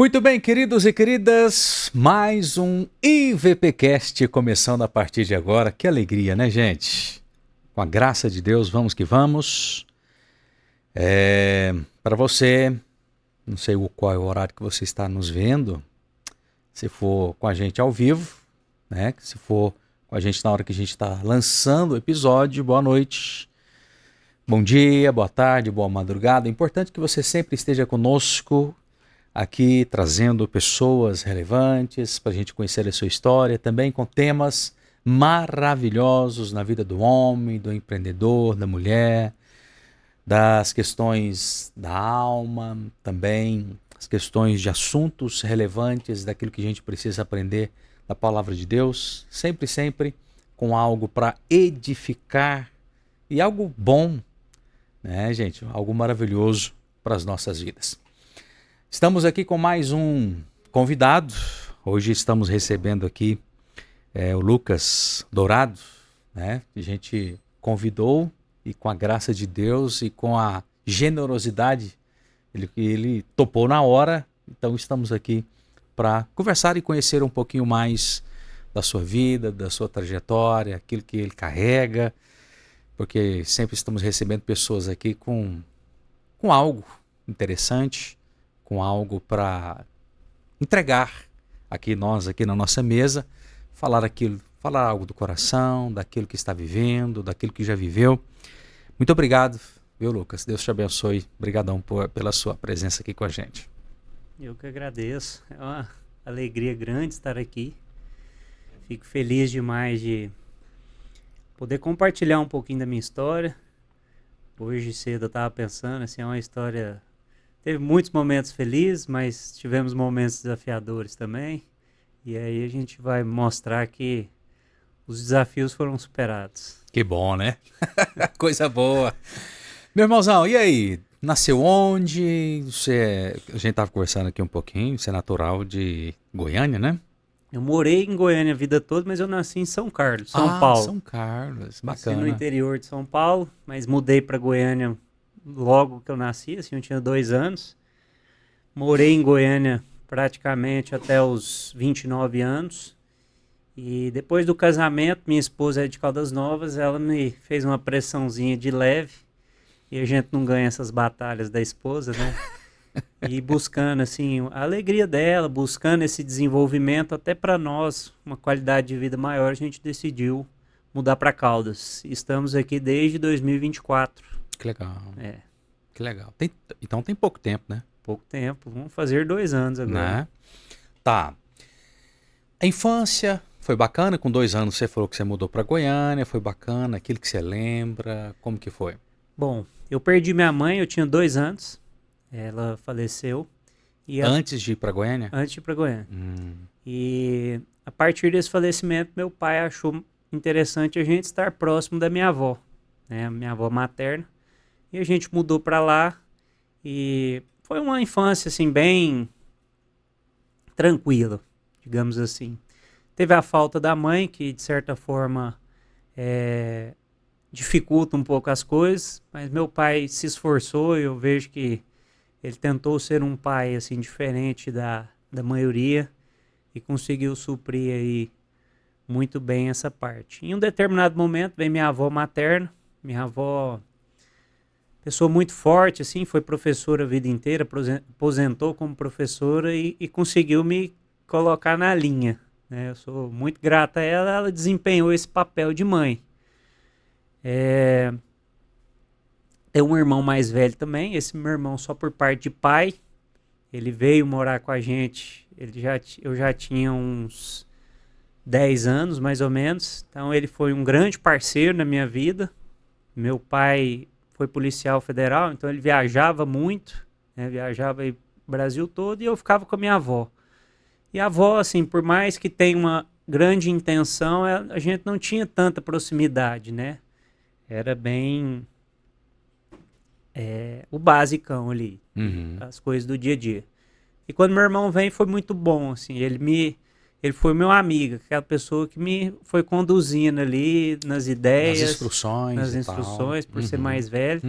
Muito bem, queridos e queridas, mais um IVPcast começando a partir de agora. Que alegria, né, gente? Com a graça de Deus, vamos que vamos. Para você, não sei qual é o horário que você está nos vendo, se for com a gente ao vivo, né? Se for com a gente na hora que a gente está lançando o episódio, boa noite, bom dia, boa tarde, boa madrugada. É importante que você sempre esteja conosco aqui trazendo pessoas relevantes para a gente conhecer a sua história, também com temas maravilhosos na vida do homem, do empreendedor, da mulher, das questões da alma, também as questões de assuntos relevantes, daquilo que a gente precisa aprender da palavra de Deus, sempre com algo para edificar e algo bom, né, gente? Algo maravilhoso para as nossas vidas. Estamos aqui com mais um convidado. Hoje estamos recebendo aqui o Lucas Dourado, né? A gente convidou e com a graça de Deus e com a generosidade, ele topou na hora. Então estamos aqui para conversar e conhecer um pouquinho mais da sua vida, da sua trajetória, aquilo que ele carrega, porque sempre estamos recebendo pessoas aqui com algo interessante, com algo para entregar aqui na nossa mesa, falar algo do coração, daquilo que está vivendo, daquilo que já viveu. Muito obrigado, viu, Lucas? Deus te abençoe. Obrigadão pela sua presença aqui com a gente. Eu que agradeço. É uma alegria grande estar aqui. Fico feliz demais de poder compartilhar um pouquinho da minha história. Hoje cedo eu estava pensando, assim, é uma história... Teve muitos momentos felizes, mas tivemos momentos desafiadores também. E aí a gente vai mostrar que os desafios foram superados. Que bom, né? Coisa boa. Meu irmãozão, e aí? Nasceu onde? A gente estava conversando aqui um pouquinho, você é natural de Goiânia, né? Eu morei em Goiânia a vida toda, mas eu nasci em São Carlos, São Paulo. São Carlos, bacana. Nasci no interior de São Paulo, mas mudei para Goiânia logo que eu nasci, assim, eu tinha 2 anos. Morei em Goiânia praticamente até os 29 anos. E depois do casamento, minha esposa é de Caldas Novas, ela me fez uma pressãozinha de leve. E a gente não ganha essas batalhas da esposa, né? E buscando, assim, a alegria dela, buscando esse desenvolvimento até para nós, uma qualidade de vida maior, a gente decidiu mudar para Caldas. Estamos aqui desde 2024. Que legal. É. Que legal. Então tem pouco tempo, né? Pouco tempo. Vamos fazer 2 anos agora. Né? Tá. A infância foi bacana? Com 2 anos você falou que você mudou para Goiânia. Foi bacana? Aquilo que você lembra? Como que foi? Bom, eu perdi minha mãe, eu tinha 2 anos. Ela faleceu. Antes de ir para Goiânia? Antes de ir para Goiânia. E a partir desse falecimento, meu pai achou interessante a gente estar próximo da minha avó, né? Minha avó materna. E a gente mudou para lá e foi uma infância assim bem tranquila, digamos assim. Teve a falta da mãe, que de certa forma dificulta um pouco as coisas, mas meu pai se esforçou e eu vejo que ele tentou ser um pai assim diferente da maioria e conseguiu suprir aí muito bem essa parte. Em um determinado momento vem minha avó materna, minha avó... Pessoa muito forte, assim, foi professora a vida inteira, aposentou como professora e conseguiu me colocar na linha, né? Eu sou muito grato a ela, ela desempenhou esse papel de mãe. Tem um irmão mais velho também, esse meu irmão só por parte de pai, ele veio morar com a gente, eu já tinha uns 10 anos, mais ou menos, então ele foi um grande parceiro na minha vida. Meu pai... foi policial federal, então ele viajava muito, né? Viajava o Brasil todo e eu ficava com a minha avó. E a avó, assim, por mais que tenha uma grande intenção, a gente não tinha tanta proximidade, né? Era bem o basicão ali, as coisas do dia a dia. E quando meu irmão vem, foi muito bom, assim, ele foi meu amigo, aquela pessoa que me foi conduzindo ali nas ideias. Nas instruções, por ser mais velho.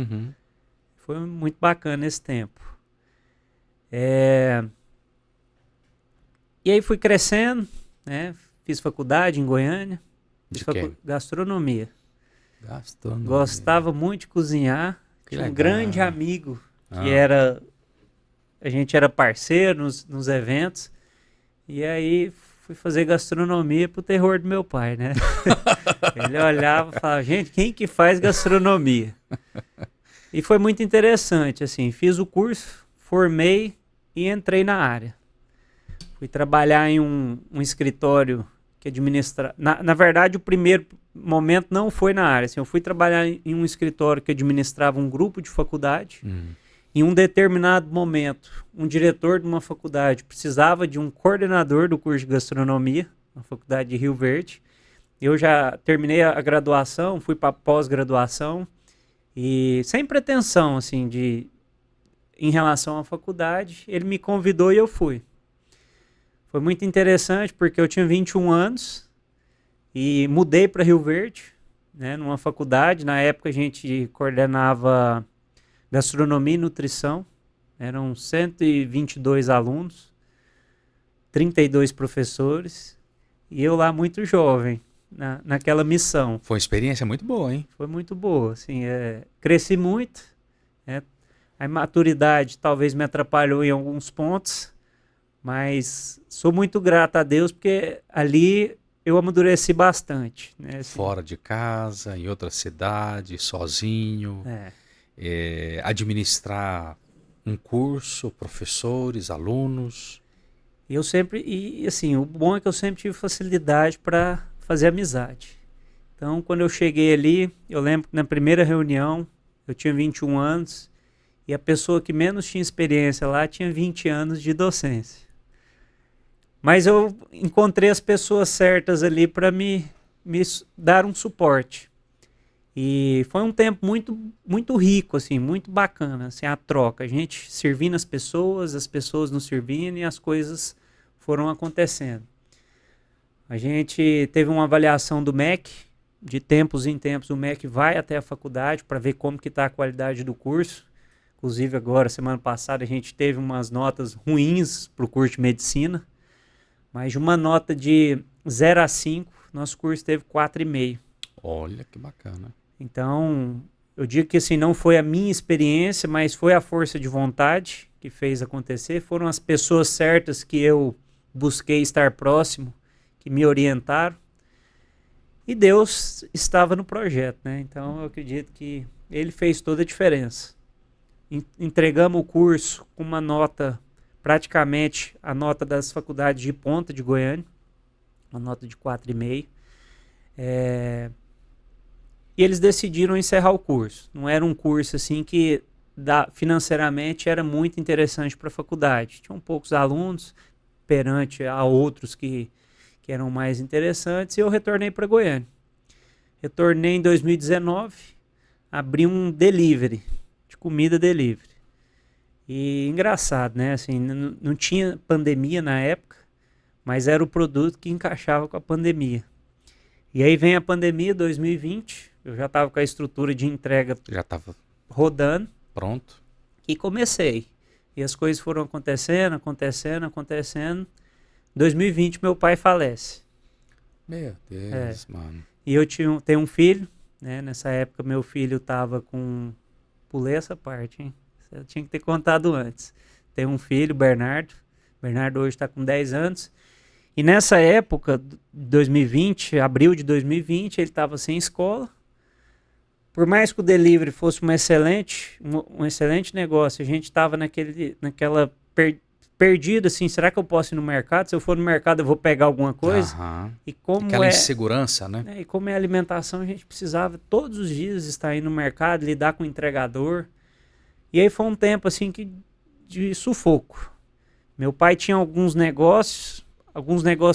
Foi muito bacana esse tempo. E aí fui crescendo, né? Fiz faculdade em Goiânia, De fiz quê? gastronomia. Gastronomia. Gostava muito de cozinhar. Que Tinha um legal. grande amigo que Ah. era... A gente era parceiro nos eventos. E aí fui fazer gastronomia pro terror do meu pai, né? Ele olhava e falava, gente, quem que faz gastronomia? E foi muito interessante, assim, fiz o curso, formei e entrei na área. Fui trabalhar em um escritório que administra... Na verdade, o primeiro momento não foi na área. Assim, eu fui trabalhar em um escritório que administrava um grupo de faculdade. Em um determinado momento, um diretor de uma faculdade precisava de um coordenador do curso de gastronomia, na faculdade de Rio Verde. Eu já terminei a graduação, fui para pós-graduação e sem pretensão, assim, em relação à faculdade, ele me convidou e eu fui. Foi muito interessante porque eu tinha 21 anos e mudei para Rio Verde, né, numa faculdade. Na época a gente coordenava gastronomia e nutrição. Eram 122 alunos, 32 professores e eu lá muito jovem naquela missão. Foi uma experiência muito boa, hein? Foi muito boa, assim, cresci muito, né? A imaturidade talvez me atrapalhou em alguns pontos, mas sou muito grato a Deus porque ali eu amadureci bastante, né? Assim, Fora de casa, em outra cidade, sozinho. Administrar um curso, professores, alunos. Eu sempre, e assim, o bom é que eu sempre tive facilidade para fazer amizade. Então, quando eu cheguei ali, eu lembro que na primeira reunião, eu tinha 21 anos, e a pessoa que menos tinha experiência lá tinha 20 anos de docência. Mas eu encontrei as pessoas certas ali para me dar um suporte. E foi um tempo muito, muito rico, assim, muito bacana, assim, a troca. A gente servindo as pessoas nos servindo e as coisas foram acontecendo. A gente teve uma avaliação do MEC, de tempos em tempos o MEC vai até a faculdade para ver como que está a qualidade do curso. Inclusive agora, semana passada, a gente teve umas notas ruins para o curso de medicina, mas de uma nota de 0 a 5, nosso curso teve 4,5. Olha que bacana. Então, eu digo que assim, não foi a minha experiência, mas foi a força de vontade que fez acontecer. Foram as pessoas certas que eu busquei estar próximo, que me orientaram. E Deus estava no projeto, né? Então, eu acredito que Ele fez toda a diferença. Entregamos o curso com uma nota, praticamente a nota das faculdades de ponta de Goiânia, uma nota de 4,5. E eles decidiram encerrar o curso. Não era um curso assim que financeiramente era muito interessante para a faculdade. Tinham poucos alunos perante a outros que eram mais interessantes, e eu retornei para Goiânia. Retornei em 2019, abri um delivery, de comida delivery. E engraçado, né? Assim, não tinha pandemia na época, mas era o produto que encaixava com a pandemia. E aí vem a pandemia, 2020, eu já estava com a estrutura de entrega Já estava rodando. pronto. E comecei. E as coisas foram acontecendo. 2020, meu pai falece. Meu Deus, mano. E eu tenho um filho, né? Nessa época, meu filho estava com... Pulei essa parte, hein? Eu tinha que ter contado antes. Tenho um filho, Bernardo. Bernardo hoje está com 10 anos. E nessa época, 2020, abril de 2020, ele estava sem escola. Por mais que o delivery fosse um excelente negócio, a gente estava naquela perdido, assim, será que eu posso ir no mercado? Se eu for no mercado, eu vou pegar alguma coisa? E como aquela insegurança, né? E como é alimentação, a gente precisava todos os dias estar indo no mercado, lidar com o entregador. E aí foi um tempo, assim, de sufoco. Meu pai tinha alguns negócios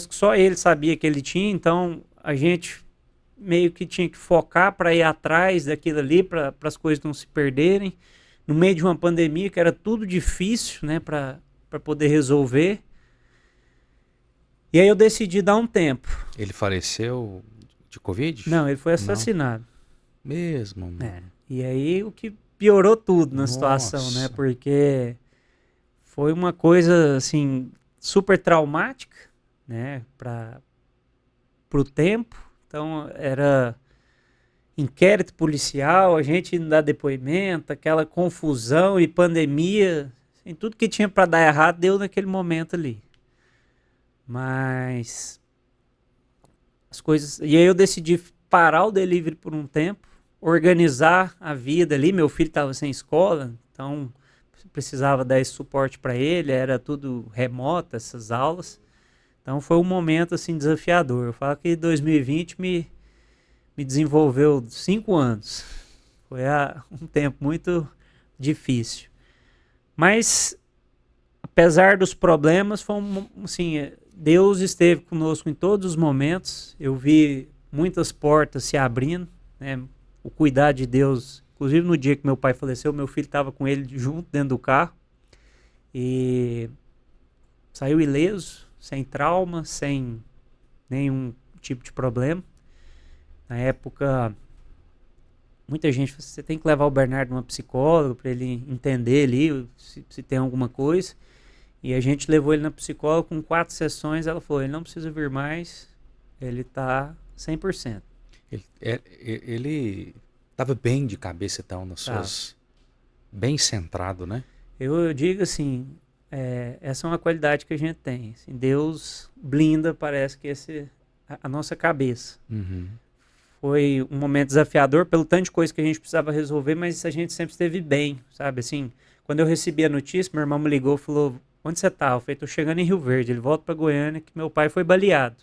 que só ele sabia que ele tinha, então a gente meio que tinha que focar para ir atrás daquilo ali, para as coisas não se perderem. No meio de uma pandemia, que era tudo difícil, né, para poder resolver. E aí eu decidi dar um tempo. Ele faleceu de Covid? Não, ele foi assassinado. Não. Mesmo, mano. E aí o que piorou tudo na situação, né? Porque foi uma coisa, assim, super traumática, né, para o tempo. Então, era inquérito policial, a gente não dá depoimento, aquela confusão e pandemia, assim, tudo que tinha para dar errado deu naquele momento ali. Mas as coisas... E aí eu decidi parar o delivery por um tempo, organizar a vida ali. Meu filho estava sem escola, então precisava dar esse suporte para ele, era tudo remoto, essas aulas. Então foi um momento assim desafiador. Eu falo que 2020 me desenvolveu 5 anos. Foi um tempo muito difícil. Mas, apesar dos problemas, foi assim, Deus esteve conosco em todos os momentos. Eu vi muitas portas se abrindo, né? O cuidar de Deus. Inclusive no dia que meu pai faleceu, meu filho estava com ele junto dentro do carro. E saiu ileso, sem trauma, sem nenhum tipo de problema. Na época, muita gente falou, você tem que levar o Bernardo numa psicóloga para ele entender ali se tem alguma coisa. E a gente levou ele na psicóloga com 4 sessões. Ela falou, ele não precisa vir mais, ele está 100%. Ele estava bem de cabeça, então, nas suas... Bem centrado, né? Eu digo assim, essa é uma qualidade que a gente tem. Assim, Deus blinda, parece que a nossa cabeça. Uhum. Foi um momento desafiador pelo tanto de coisa que a gente precisava resolver, mas a gente sempre esteve bem, sabe? Assim, quando eu recebi a notícia, meu irmão me ligou e falou, onde você tá? Eu falei, tô chegando em Rio Verde. Ele volta para Goiânia, que meu pai foi baleado.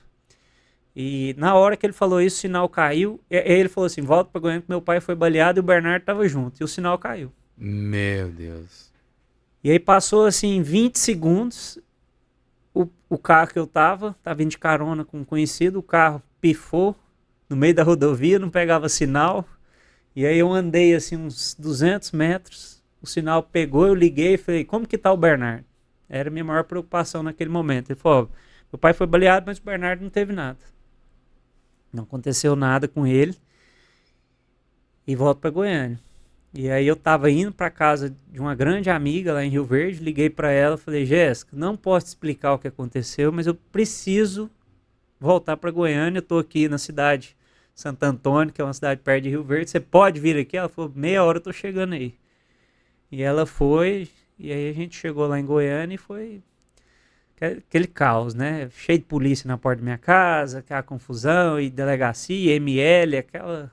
E na hora que ele falou isso, o sinal caiu. E ele falou assim, volta para Goiânia, que meu pai foi baleado e o Bernardo tava junto. E o sinal caiu. Meu Deus. E aí passou assim 20 segundos, o carro que eu tava indo de carona com um conhecido, o carro pifou no meio da rodovia, não pegava sinal. E aí eu andei assim uns 200 metros, o sinal pegou, eu liguei e falei, como que tá o Bernardo? Era a minha maior preocupação naquele momento. Ele falou, meu pai foi baleado, mas o Bernardo não teve nada. Não aconteceu nada com ele. E volto para Goiânia. E aí eu tava indo para casa de uma grande amiga lá em Rio Verde, liguei para ela, falei, Jéssica, não posso explicar o que aconteceu, mas eu preciso voltar para Goiânia, eu tô aqui na cidade Santo Antônio, que é uma cidade perto de Rio Verde, você pode vir aqui? Ela falou, meia hora eu tô chegando aí. E ela foi, e aí a gente chegou lá em Goiânia e foi aquele caos, né? Cheio de polícia na porta da minha casa, aquela confusão, e delegacia, ML, aquela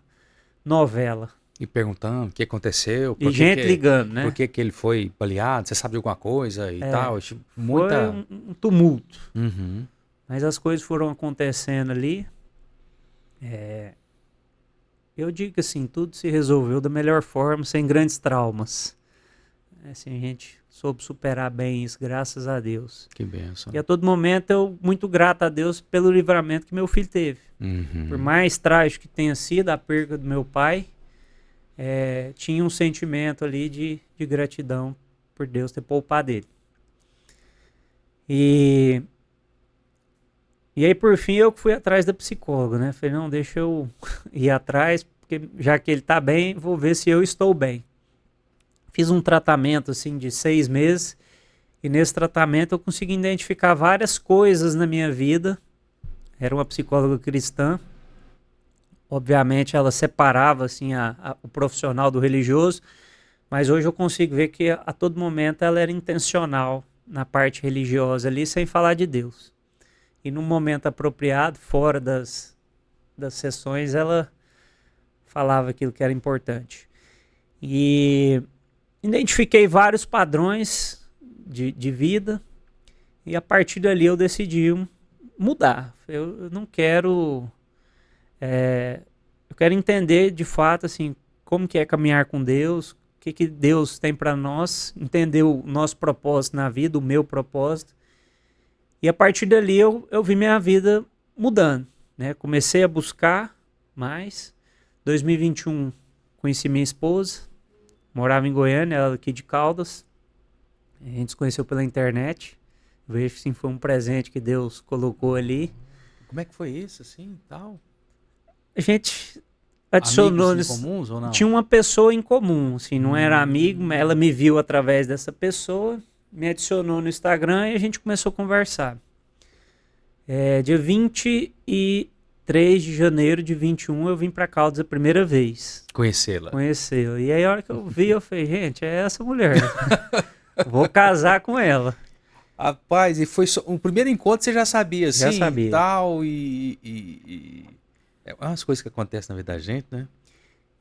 novela. E perguntando o que aconteceu. E gente ligando, né? Por que ele foi baleado? Você sabe de alguma coisa e tal? Foi um tumulto. Uhum. Mas as coisas foram acontecendo ali. Eu digo assim, tudo se resolveu da melhor forma, sem grandes traumas. Assim, a gente soube superar bem isso, graças a Deus. Que bênção. E a todo momento eu muito grato a Deus pelo livramento que meu filho teve. Uhum. Por mais trágico que tenha sido a perda do meu pai, tinha um sentimento ali de gratidão por Deus ter poupado ele. E aí, por fim, eu fui atrás da psicóloga, né? Falei, não, deixa eu ir atrás, porque já que ele tá bem, vou ver se eu estou bem. Fiz um tratamento, assim, de 6 meses, e nesse tratamento eu consegui identificar várias coisas na minha vida. Era uma psicóloga cristã. Obviamente ela separava assim, o profissional do religioso, mas hoje eu consigo ver que a todo momento ela era intencional na parte religiosa ali, sem falar de Deus. E no momento apropriado, fora das sessões, ela falava aquilo que era importante. E identifiquei vários padrões de vida, e a partir dali eu decidi mudar. Eu não quero... eu quero entender de fato assim, como que é caminhar com Deus, o que Deus tem para nós, entender o nosso propósito na vida, o meu propósito. E a partir dali eu vi minha vida mudando, né? Comecei a buscar mais. 2021 conheci minha esposa, morava em Goiânia, ela aqui de Caldas. A gente se conheceu pela internet. Vejo que sim, foi um presente que Deus colocou ali. Como é que foi isso, assim, tal? A gente adicionou... Amigos em comuns ou não? Tinha uma pessoa em comum, assim, não era amigo, mas ela me viu através dessa pessoa me adicionou no Instagram e a gente começou a conversar. Dia 23 de janeiro de 21 eu vim para Caldas a primeira vez. Conhecê-la. E aí a hora que eu vi, eu falei, gente, é essa mulher. Vou casar com ela. Rapaz, e foi o primeiro encontro você já sabia, assim? Já sabia. Tal, é umas coisas que acontecem na vida da gente, né?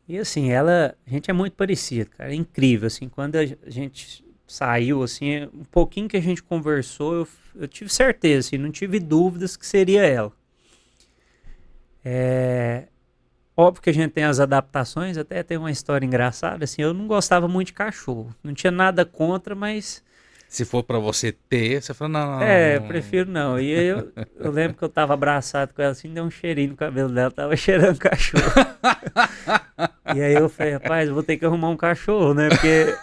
E assim, a gente é muito parecido, cara, é incrível, assim, quando a gente saiu, assim, um pouquinho que a gente conversou, eu tive certeza, assim, não tive dúvidas que seria ela. Óbvio que a gente tem as adaptações, até tem uma história engraçada, assim, eu não gostava muito de cachorro, não tinha nada contra, mas... Se for pra você ter, você fala, não. eu prefiro não. E aí eu lembro que eu tava abraçado com ela, assim, deu um cheirinho no cabelo dela, tava cheirando cachorro. E aí eu falei, rapaz, eu vou ter que arrumar um cachorro, né? Porque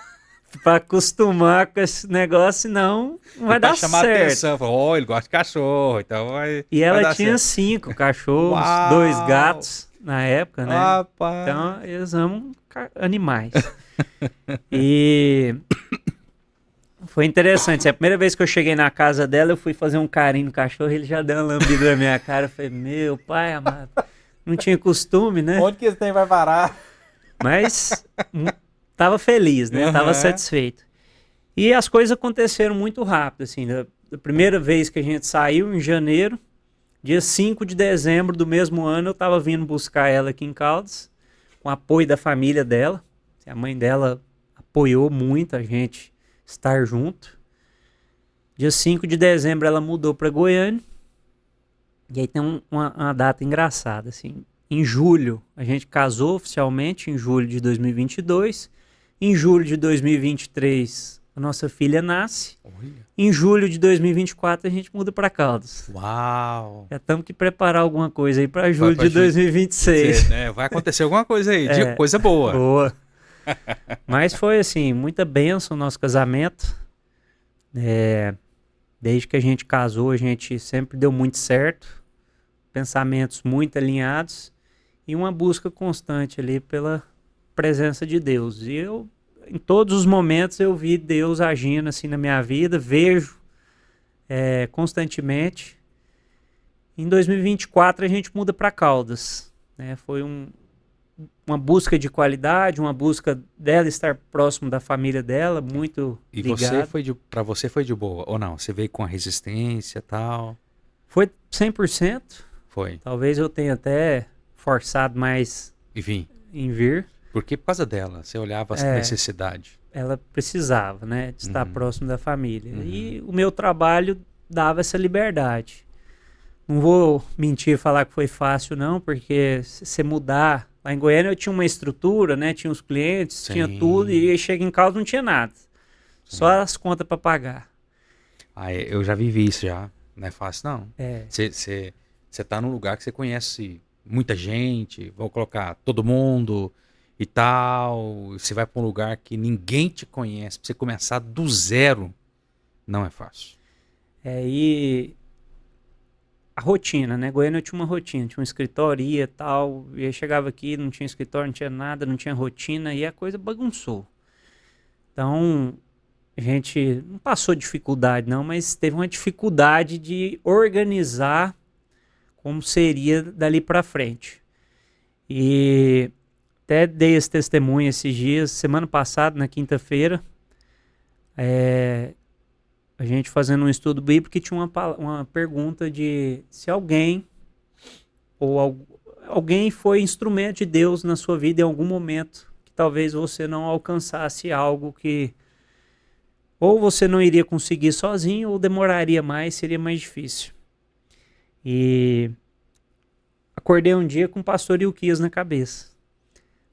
pra acostumar com esse negócio, senão não vai dar chamar certo. atenção, fala, ele gosta de cachorro, então vai. E vai ela dar tinha certo. 5 cachorros, Uau! 2 gatos na época, né? Rapaz. Então eles amam animais. E foi interessante. A primeira vez que eu cheguei na casa dela, eu fui fazer um carinho no cachorro, ele já deu uma lambida na minha cara. Eu falei, meu pai amado, não tinha costume, né? Onde que esse trem vai parar? Mas tava feliz, né? Tava satisfeito. E as coisas aconteceram muito rápido, assim. Da primeira vez que a gente saiu, em janeiro, dia 5 de dezembro do mesmo ano, eu tava vindo buscar ela aqui em Caldas, com apoio da família dela. A mãe dela apoiou muito a gente estar junto. Dia 5 de dezembro ela mudou para Goiânia. E aí tem uma data engraçada, assim. Em julho a gente casou oficialmente, em julho de 2022. Em julho de 2023 a nossa filha nasce. Olha. Em julho de 2024 a gente muda para Caldas. Uau. Já estamos que preparar alguma coisa aí para julho de 2026. Vai acontecer alguma coisa aí, de coisa boa. Boa. Mas foi assim, muita bênção o nosso casamento. Desde que a gente casou, a gente sempre deu muito certo. Pensamentos muito alinhados. E uma busca constante ali pela presença de Deus. E eu, em todos os momentos, eu vi Deus agindo assim na minha vida. Vejo constantemente. Em 2024 a gente muda para Caldas. Foi uma busca de qualidade, uma busca dela estar próximo da família dela, muito ligado. E para você foi de boa, ou não? Você veio com a resistência e tal? Foi 100%. Foi. Talvez eu tenha até forçado mais em vir. Porque por causa dela, você olhava essa necessidade. Ela precisava, né, de estar próximo da família. E o meu trabalho dava essa liberdade. Não vou mentir e falar que foi fácil, não, porque se você mudar... Lá em Goiânia eu tinha uma estrutura, né? Tinha os clientes, tinha tudo, e aí chega em casa não tinha nada. Só as contas para pagar. Eu já vivi isso já. Não é fácil, não. É. Você tá num lugar que você conhece muita gente, vou colocar todo mundo e tal. Você vai para um lugar que ninguém te conhece, pra você começar do zero, não é fácil. E a rotina, né? Goiânia eu tinha uma rotina, tinha um escritório, ia e tal, e aí chegava aqui, não tinha escritório, não tinha nada, não tinha rotina, e a coisa bagunçou. Então, a gente não passou dificuldade não, mas teve uma dificuldade de organizar como seria dali para frente. E até dei esse testemunho esses dias, semana passada, na quinta-feira, a gente fazendo um estudo bíblico que tinha uma pergunta de se alguém alguém foi instrumento de Deus na sua vida em algum momento que talvez você não alcançasse algo que ou você não iria conseguir sozinho ou demoraria mais, seria mais difícil. E acordei um dia com o pastor Ilquias na cabeça.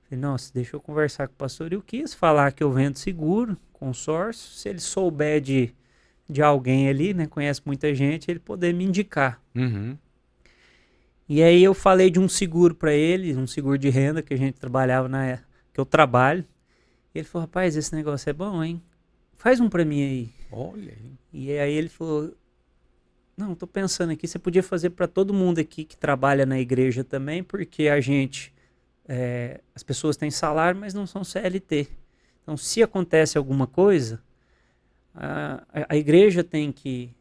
Falei, nossa, deixa eu conversar com o pastor Ilquias, falar que eu vendo seguro, consórcio, se ele souber de alguém ali, né, conhece muita gente, ele poder me indicar. E aí eu falei de um seguro para ele, um seguro de renda que a gente trabalhava que eu trabalho. E ele falou, rapaz, esse negócio é bom, hein? Faz um para mim aí. Olha aí. E aí ele falou, não, tô pensando aqui, você podia fazer para todo mundo aqui que trabalha na igreja também, porque a gente, as pessoas têm salário, mas não são CLT. Então, se acontece alguma coisa, a igreja tem que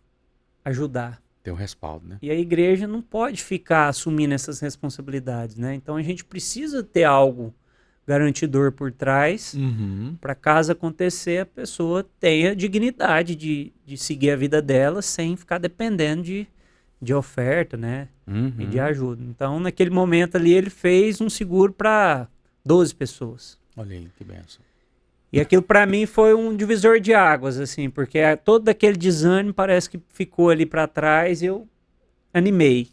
ajudar. Tem um respaldo, né? E a igreja não pode ficar assumindo essas responsabilidades, né? Então a gente precisa ter algo garantidor por trás para caso acontecer, a pessoa tenha dignidade de seguir a vida dela sem ficar dependendo de oferta, né? E de ajuda. Então, naquele momento ali, ele fez um seguro para 12 pessoas. Olha aí, que benção. E aquilo para mim foi um divisor de águas, assim, porque todo aquele desânimo parece que ficou ali para trás e eu animei.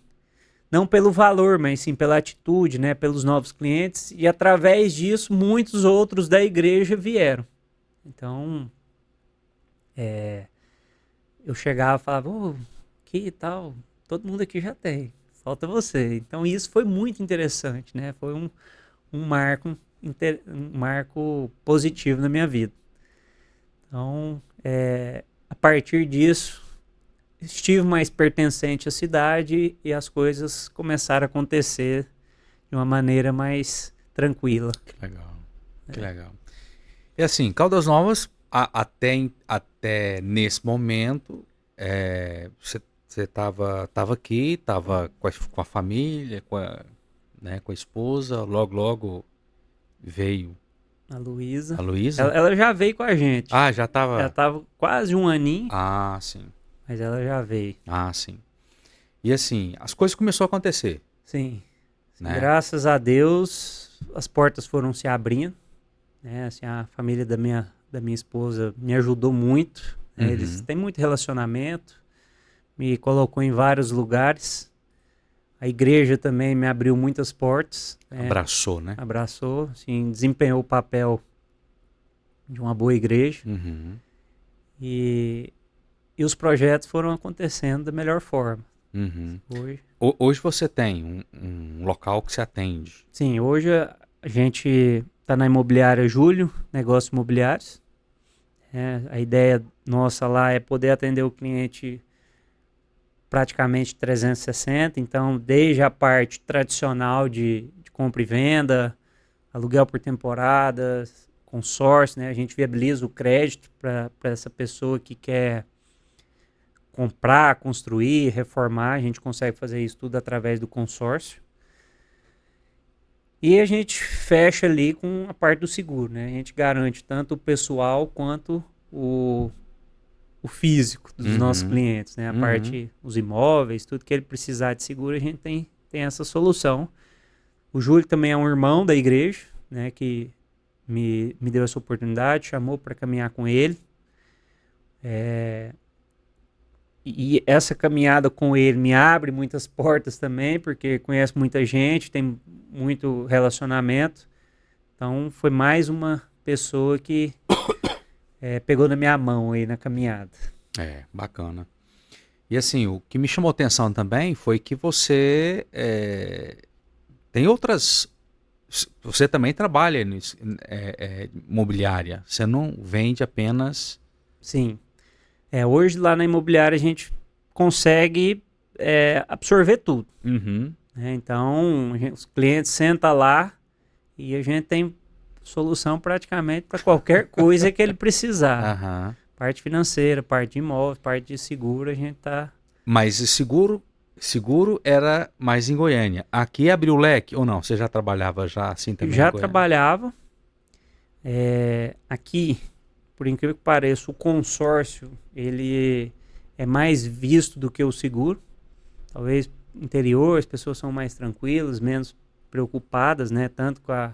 Não pelo valor, mas sim pela atitude, né? Pelos novos clientes. E através disso, muitos outros da igreja vieram. Então, eu chegava e falava, que tal, todo mundo aqui já tem, falta você. Então isso foi muito interessante, né? Foi um marco positivo na minha vida. Então, a partir disso, estive mais pertencente à cidade e as coisas começaram a acontecer de uma maneira mais tranquila. Que legal, que legal. E assim, Caldas Novas, até nesse momento, você estava aqui, estava com a família, com a esposa, logo veio A Luísa. a Luísa. Ela já veio com a gente. Já estava. Ela estava quase um aninho, Sim. mas ela já veio. Sim. E assim, as coisas começaram a acontecer. Sim. Né? Graças a Deus, as portas foram se abrindo. Né? Assim, a família da minha esposa me ajudou muito. Né? Eles têm muito relacionamento. Me colocou em vários lugares. A igreja também me abriu muitas portas. Né? Abraçou, né? Abraçou, assim, desempenhou o papel de uma boa igreja. E os projetos foram acontecendo da melhor forma. Hoje você tem um local que se atende. Sim, hoje a gente está na imobiliária Júlio, negócios imobiliários. A ideia nossa lá é poder atender o cliente praticamente 360, então desde a parte tradicional de compra e venda, aluguel por temporada, consórcio, né? A gente viabiliza o crédito para essa pessoa que quer comprar, construir, reformar, a gente consegue fazer isso tudo através do consórcio. E a gente fecha ali com a parte do seguro, né? A gente garante tanto o pessoal quanto o físico dos nossos clientes, né? A parte, os imóveis, tudo que ele precisar de seguro, a gente tem essa solução. O Júlio também é um irmão da igreja, né? Que me deu essa oportunidade, chamou para caminhar com ele. E essa caminhada com ele me abre muitas portas também, porque conhece muita gente, tem muito relacionamento. Então, foi mais uma pessoa que pegou na minha mão aí na caminhada. Bacana. E assim, o que me chamou a atenção também foi que você tem outras... Você também trabalha em imobiliária. Você não vende apenas... Sim. Hoje lá na imobiliária a gente consegue absorver tudo. Né? Então, os clientes sentam lá e a gente tem solução praticamente para qualquer coisa que ele precisar. Parte financeira, parte de imóvel, parte de seguro, a gente tá... Mas seguro era mais em Goiânia. Aqui abriu o leque ou não? Você já trabalhava assim também Já em Goiânia? trabalhava. Aqui, por incrível que pareça, o consórcio, ele é mais visto do que o seguro. Talvez no interior as pessoas são mais tranquilas, menos preocupadas, né? Tanto com a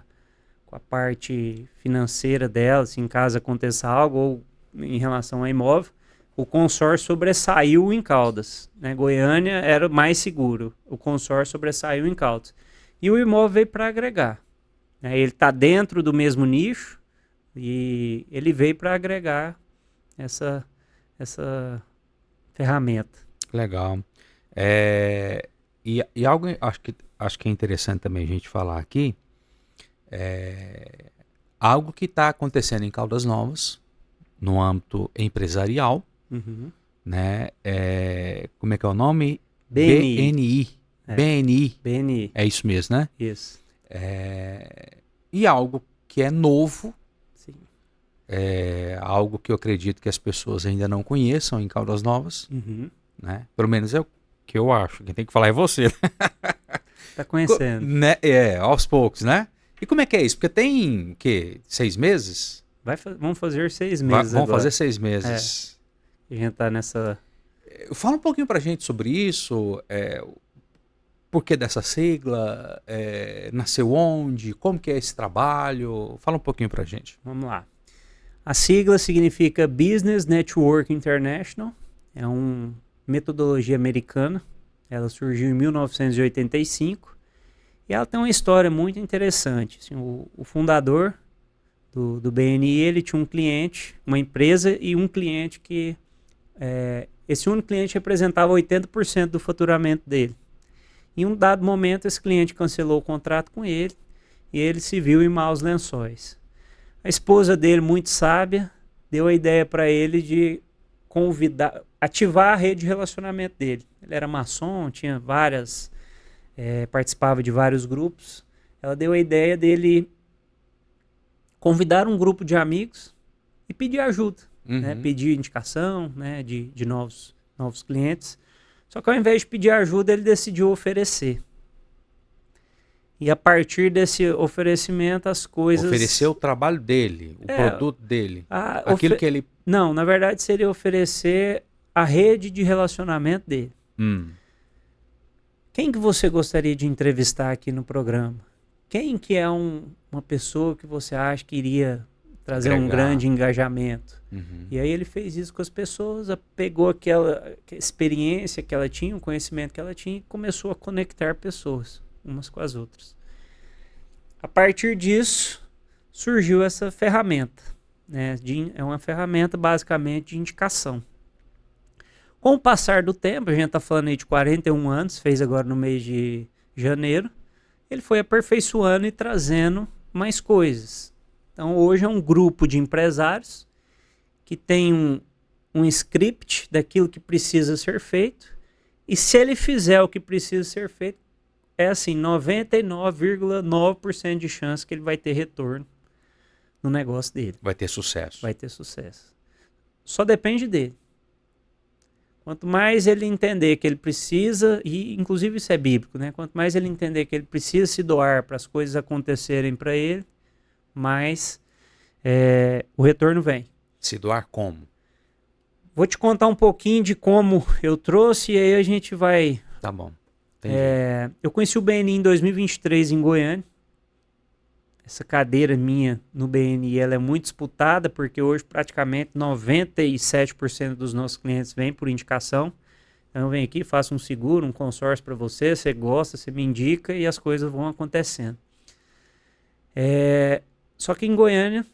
parte financeira delas, se em casa aconteça algo, ou em relação a imóvel. O consórcio sobressaiu em Caldas. Né? Goiânia era mais seguro. O consórcio sobressaiu em Caldas. E o imóvel veio para agregar. Né? Ele está dentro do mesmo nicho e ele veio para agregar essa ferramenta. Legal. E algo acho que é interessante também a gente falar aqui, algo que está acontecendo em Caldas Novas, no âmbito empresarial, né? Como é que é o nome? BNI. BNI. É isso mesmo, né? Isso. E algo que é novo, Sim. É algo que eu acredito que as pessoas ainda não conheçam em Caldas Novas, Uhum. né? Pelo menos é o que eu acho. Quem tem que falar é você, Tá conhecendo. né? Aos poucos, né? E como é que é isso? Porque tem, o quê? 6 meses? Vamos fazer 6 meses Vão fazer agora. 6 É, meses. a gente tá nessa... Fala um pouquinho pra gente sobre isso, o porquê dessa sigla, nasceu onde, como que é esse trabalho, fala um pouquinho pra gente. Vamos lá. A sigla significa Business Network International. É uma metodologia americana. Ela surgiu em 1985 e ela tem uma história muito interessante. Assim, o fundador do BNI, ele tinha um cliente, uma empresa e um cliente que... esse único cliente representava 80% do faturamento dele. Em um dado momento, esse cliente cancelou o contrato com ele e ele se viu em maus lençóis. A esposa dele, muito sábia, deu a ideia para ele de ativar a rede de relacionamento dele. Ele era maçom, tinha participava de vários grupos. Ela deu a ideia dele convidar um grupo de amigos e pedir ajuda, né? Pedir indicação, né? de novos clientes. Só que ao invés de pedir ajuda, ele decidiu oferecer. E a partir desse oferecimento, as coisas... Oferecer o trabalho dele, o produto dele, aquilo que ele... Não, na verdade seria oferecer a rede de relacionamento dele. Quem que você gostaria de entrevistar aqui no programa? Quem que é uma pessoa que você acha que iria trazer um grande engajamento? E aí ele fez isso com as pessoas, pegou aquela experiência que ela tinha, o conhecimento que ela tinha e começou a conectar pessoas umas com as outras. A partir disso, surgiu essa ferramenta, né? É uma ferramenta basicamente de indicação. Com o passar do tempo, a gente está falando aí de 41 anos, fez agora no mês de janeiro, ele foi aperfeiçoando e trazendo mais coisas. Então hoje é um grupo de empresários que tem um script daquilo que precisa ser feito, e se ele fizer o que precisa ser feito, é assim, 99,9% de chance que ele vai ter retorno no negócio dele. Vai ter sucesso. Vai ter sucesso. Só depende dele. Quanto mais ele entender que ele precisa, e inclusive isso é bíblico, né? Quanto mais ele entender que ele precisa se doar para as coisas acontecerem para ele, mais o retorno vem. Se doar como? Vou te contar um pouquinho de como eu trouxe e aí a gente vai... Tá bom. Eu conheci o BNI em 2023 em Goiânia. Essa cadeira minha no BNI ela é muito disputada, porque hoje praticamente 97% dos nossos clientes vêm por indicação. Então eu venho aqui, faço um seguro, um consórcio para você, você gosta, você me indica e as coisas vão acontecendo. Só que em Goiânia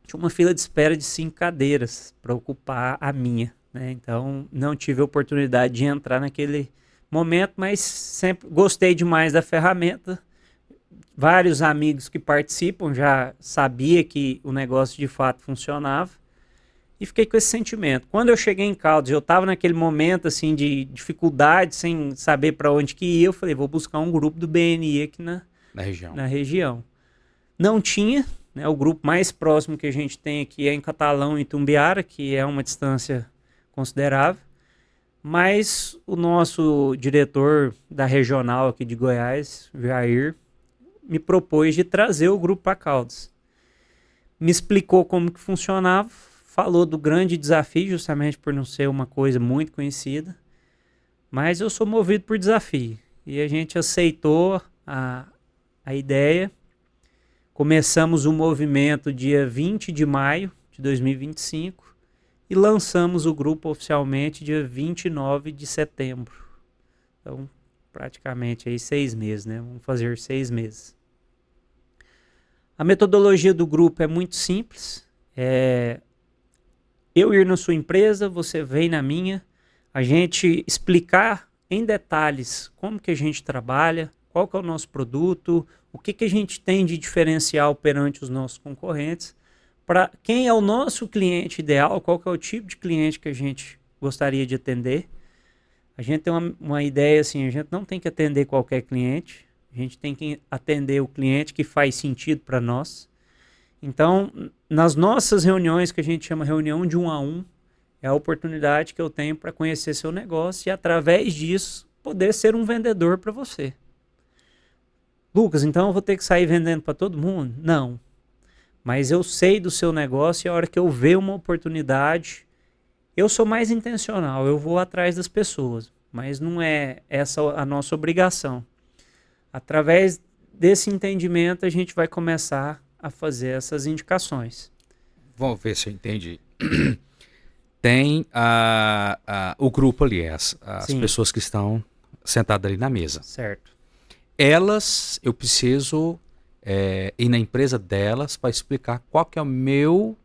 tinha uma fila de espera de 5 cadeiras para ocupar a minha, né? Então não tive a oportunidade de entrar naquele momento, mas sempre gostei demais da ferramenta. Vários amigos que participam já sabia que o negócio de fato funcionava e fiquei com esse sentimento. Quando eu cheguei em Caldas, eu estava naquele momento assim de dificuldade, sem saber para onde que ir, eu falei, vou buscar um grupo do BNI aqui na região. Não tinha, né? O grupo mais próximo que a gente tem aqui é em Catalão, em Itumbiara, que é uma distância considerável. Mas o nosso diretor da regional aqui de Goiás, Jair, me propôs de trazer o grupo para Caldas. Me explicou como que funcionava, falou do grande desafio, justamente por não ser uma coisa muito conhecida. Mas eu sou movido por desafio. E a gente aceitou a ideia. Começamos o movimento dia 20 de maio de 2025 e lançamos o grupo oficialmente dia 29 de setembro. Então, praticamente aí 6 meses, né? Vamos fazer 6 meses. A metodologia do grupo é muito simples. Eu ir na sua empresa, você vem na minha, a gente explicar em detalhes como que a gente trabalha, qual que é o nosso produto, o que a gente tem de diferencial perante os nossos concorrentes, para quem é o nosso cliente ideal, qual que é o tipo de cliente que a gente gostaria de atender. A gente tem uma ideia assim, a gente não tem que atender qualquer cliente, a gente tem que atender o cliente que faz sentido para nós. Então, nas nossas reuniões, que a gente chama reunião de 1 a 1, é a oportunidade que eu tenho para conhecer seu negócio e, através disso, poder ser um vendedor para você. Lucas, então eu vou ter que sair vendendo para todo mundo? Não. Mas eu sei do seu negócio e a hora que eu ver uma oportunidade, eu sou mais intencional, eu vou atrás das pessoas. Mas não é essa a nossa obrigação. Através desse entendimento, a gente vai começar a fazer essas indicações. Vamos ver se eu entendi. Tem o grupo ali, as Sim. pessoas que estão sentadas ali na mesa. Certo. Elas, eu preciso ir na empresa delas para explicar qual que é o meu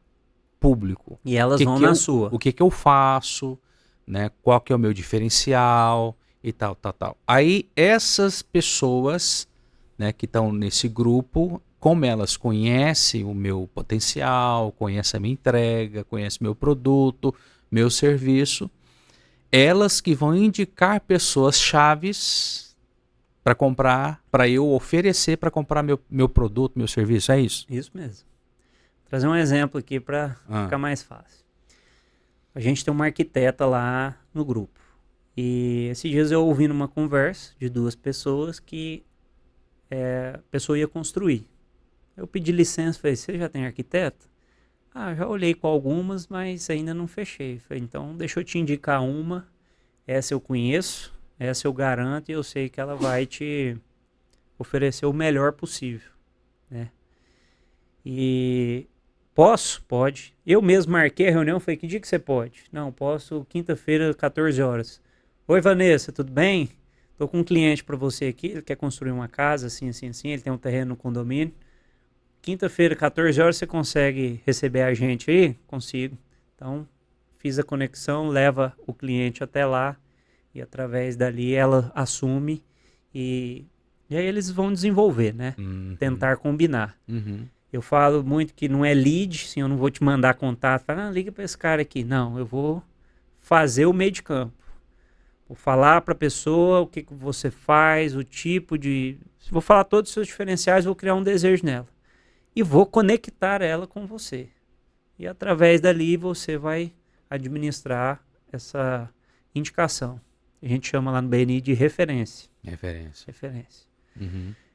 público. E elas vão na sua. O que eu faço, né? Qual que é o meu diferencial e tal, tal, tal. Aí essas pessoas, né, que estão nesse grupo, como elas conhecem o meu potencial, conhecem a minha entrega, conhecem meu produto, meu serviço, elas que vão indicar pessoas chaves para comprar, para eu oferecer para comprar meu produto, meu serviço, é isso? Isso mesmo. Vou trazer um exemplo aqui para ficar mais fácil. A gente tem uma arquiteta lá no grupo. E esses dias eu ouvi numa conversa de 2 pessoas que a pessoa ia construir. Eu pedi licença, falei, você já tem arquiteto? Ah, já olhei com algumas, mas ainda não fechei. Falei, então deixa eu te indicar uma, essa eu conheço, essa eu garanto e eu sei que ela vai te oferecer o melhor possível, né? E posso? Pode. Eu mesmo marquei a reunião, falei, que dia que você pode? Não, posso quinta-feira, 14 horas. Oi, Vanessa, tudo bem? Tô com um cliente para você aqui, ele quer construir uma casa, assim, assim, assim, ele tem um terreno no condomínio. Quinta-feira, 14 horas, você consegue receber a gente aí? Consigo. Então, fiz a conexão, leva o cliente até lá e através dali ela assume e aí eles vão desenvolver, né? Tentar combinar. Eu falo muito que não é lead, sim, eu não vou te mandar contato, fala, liga para esse cara aqui. Não, eu vou fazer o meio de campo. Vou falar para a pessoa o que você faz, o tipo de... Vou falar todos os seus diferenciais, vou criar um desejo nela. E vou conectar ela com você. E através dali você vai administrar essa indicação. A gente chama lá no BNI de referência. Referência.